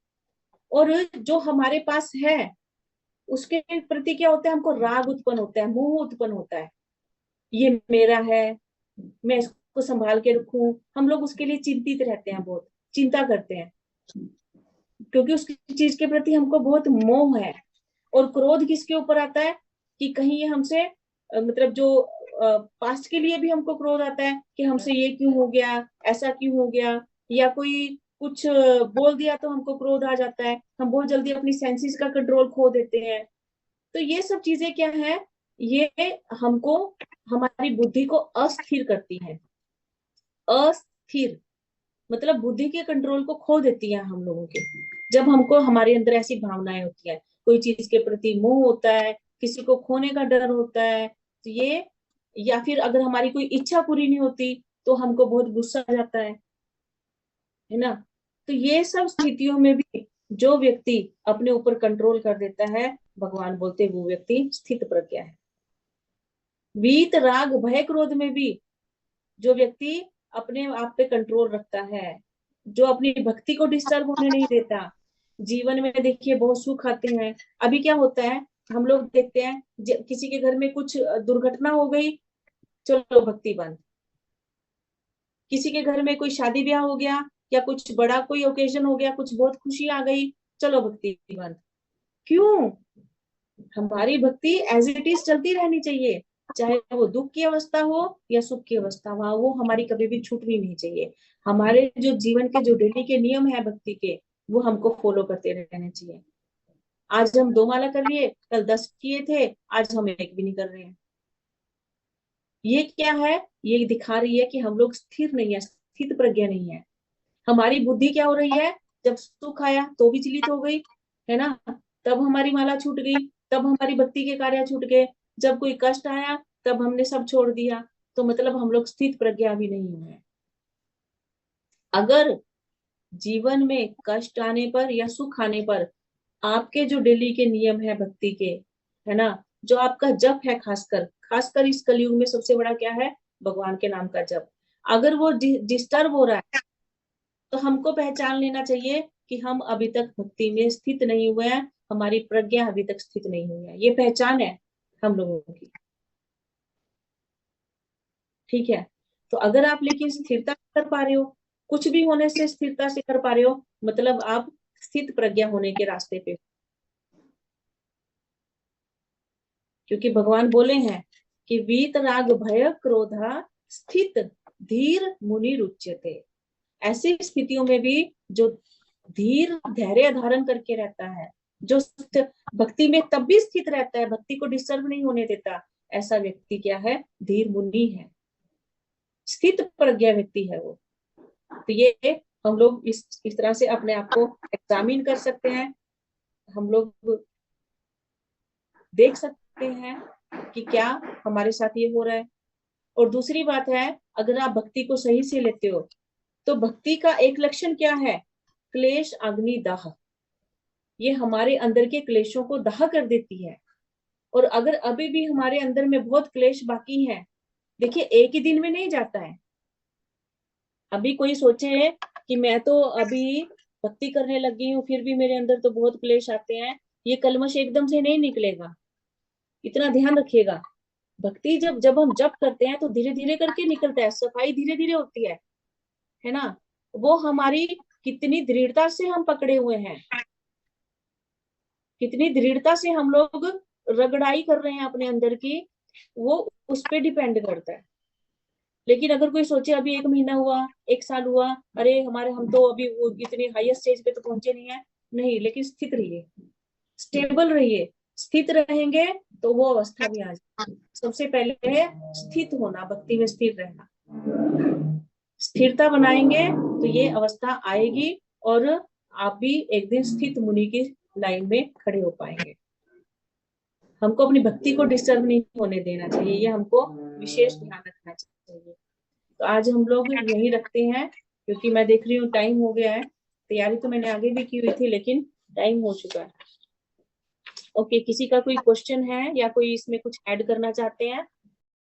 और जो हमारे पास है उसके प्रति क्या होता है, हमको राग उत्पन्न होता है, मोह उत्पन्न होता है। ये मेरा है, मैं इसको संभाल के रखूं। हम लोग उसके लिए चिंतित रहते हैं, बहुत चिंता करते हैं, क्योंकि उस चीज के प्रति हमको बहुत मोह है। और क्रोध किसके ऊपर आता है कि कहीं ये हमसे मतलब जो पास्ट के लिए भी हमको क्रोध आता है कि हमसे ये क्यों हो गया, ऐसा क्यों हो गया, या कोई कुछ बोल दिया तो हमको क्रोध आ जाता है। हम बहुत जल्दी अपनी सेंसेस का कंट्रोल खो देते हैं। तो ये सब चीजें क्या है, ये हमको, हमारी बुद्धि को अस्थिर करती है। अस्थिर मतलब बुद्धि के कंट्रोल को खो देती है हम लोगों के। जब हमको हमारे अंदर ऐसी भावनाएं होती है, कोई चीज के प्रति मोह होता है, किसी को खोने का डर होता है, तो ये, या फिर अगर हमारी कोई इच्छा पूरी नहीं होती तो हमको बहुत गुस्सा आ जाता है ना। तो ये सब स्थितियों में भी जो व्यक्ति अपने ऊपर कंट्रोल कर देता है, भगवान बोलते वो व्यक्ति स्थित प्रज्ञा है। वीत राग भय क्रोध में भी जो व्यक्ति अपने आप पे कंट्रोल रखता है, जो अपनी भक्ति को डिस्टर्ब होने नहीं देता। जीवन में देखिए बहुत सुख आते हैं। अभी क्या होता है, हम लोग देखते हैं किसी के घर में कुछ दुर्घटना हो गई, चलो भक्ति बंद। किसी के घर में कोई शादी ब्याह हो गया या कुछ बड़ा कोई ओकेजन हो गया, कुछ बहुत खुशी आ गई, चलो भक्ति बंद। क्यों? हमारी भक्ति एज इट इज चलती रहनी चाहिए, चाहे वो दुख की अवस्था हो या सुख की अवस्था हो, वो हमारी कभी भी छूटनी नहीं चाहिए। हमारे जो जीवन के जो डेली के नियम है भक्ति के, वो हमको फॉलो करते रहने चाहिए। आज हम 2 माला कर लिए, कल 10 किए थे, आज हम 1 भी नहीं कर रहे हैं। ये क्या है, ये दिखा रही है कि हम लोग स्थिर नहीं है, स्थित प्रज्ञा नहीं है। हमारी बुद्धि क्या हो रही है, जब सुख आया तो विचलित हो गई, है ना, तब हमारी माला छूट गई, तब हमारी भक्ति के कार्य छूट गए, जब कोई कष्ट आया तब हमने सब छोड़ दिया। तो मतलब हम लोग स्थित प्रज्ञा भी नहीं हुए। अगर जीवन में कष्ट आने पर या सुख आने पर आपके जो डेली के नियम है भक्ति के, है ना, जो आपका जप है, खासकर खासकर इस कलयुग में सबसे बड़ा क्या है, भगवान के नाम का जप, अगर वो डिस्टर्ब हो रहा है तो हमको पहचान लेना चाहिए कि हम अभी तक भक्ति में स्थित नहीं हुए हैं, हमारी प्रज्ञा अभी तक स्थित नहीं हुई है। ये पहचान है हम लोगों की, ठीक है। तो अगर आप लेकिन स्थिरता कर पा रहे हो, कुछ भी होने से स्थिरता से कर पा रहे हो, मतलब आप स्थित प्रज्ञा होने के रास्ते पे। क्योंकि भगवान बोले हैं कि वीत राग भय क्रोधा स्थित धीर मुनि रुच्यते। ऐसी स्थितियों में भी जो धीर धैर्य धारण करके रहता है, जो भक्ति में तब भी स्थित रहता है, भक्ति को डिस्टर्ब नहीं होने देता, ऐसा व्यक्ति क्या है, धीर मुनि है, स्थित प्रज्ञा व्यक्ति है वो। तो ये हम लोग इस तरह से अपने आप को एग्जामिन कर सकते हैं, हम लोग देख सकते हैं कि क्या हमारे साथ ये हो रहा है। और दूसरी बात है, अगर आप भक्ति को सही से लेते हो तो भक्ति का एक लक्षण क्या है, क्लेश अग्नि दाह। ये हमारे अंदर के क्लेशों को दाह कर देती है। और अगर अभी भी हमारे अंदर में बहुत क्लेश बाकी है, देखिए एक ही दिन में नहीं जाता है। अभी कोई सोचे कि मैं तो अभी भक्ति करने लगी हूँ फिर भी मेरे अंदर तो बहुत क्लेश आते हैं, ये कलमश एकदम से नहीं निकलेगा, इतना ध्यान रखिएगा। भक्ति जब जब हम जप करते हैं तो धीरे धीरे करके निकलता है, सफाई धीरे धीरे होती है ना। वो हमारी कितनी दृढ़ता से हम पकड़े हुए हैं, कितनी दृढ़ता से हम लोग रगड़ाई कर रहे हैं अपने अंदर की, वो उस पर डिपेंड करता है। लेकिन अगर कोई सोचे अभी 1 महीना हुआ, 1 साल हुआ, अरे हमारे हम तो अभी वो इतनी हाईएस्ट स्टेज पे तो पहुंचे नहीं है, नहीं, लेकिन स्थित रहिए, स्टेबल रहिए। स्थित रहेंगे तो वो अवस्था भी आ जाएगी। सबसे पहले है स्थित होना, भक्ति में स्थिर रहना। स्थिरता बनाएंगे तो ये अवस्था आएगी और आप भी एक दिन स्थित मुनि की लाइन में खड़े हो पाएंगे। हमको अपनी भक्ति को डिस्टर्ब नहीं होने देना चाहिए, ये हमको विशेष ध्यान रखना चाहिए। तो आज हम लोग यही रखते हैं, क्योंकि मैं देख रही हूँ टाइम हो गया है। तैयारी तो मैंने आगे भी की हुई थी लेकिन टाइम हो चुका है। ओके, किसी का कोई क्वेश्चन है या कोई इसमें कुछ ऐड करना चाहते हैं?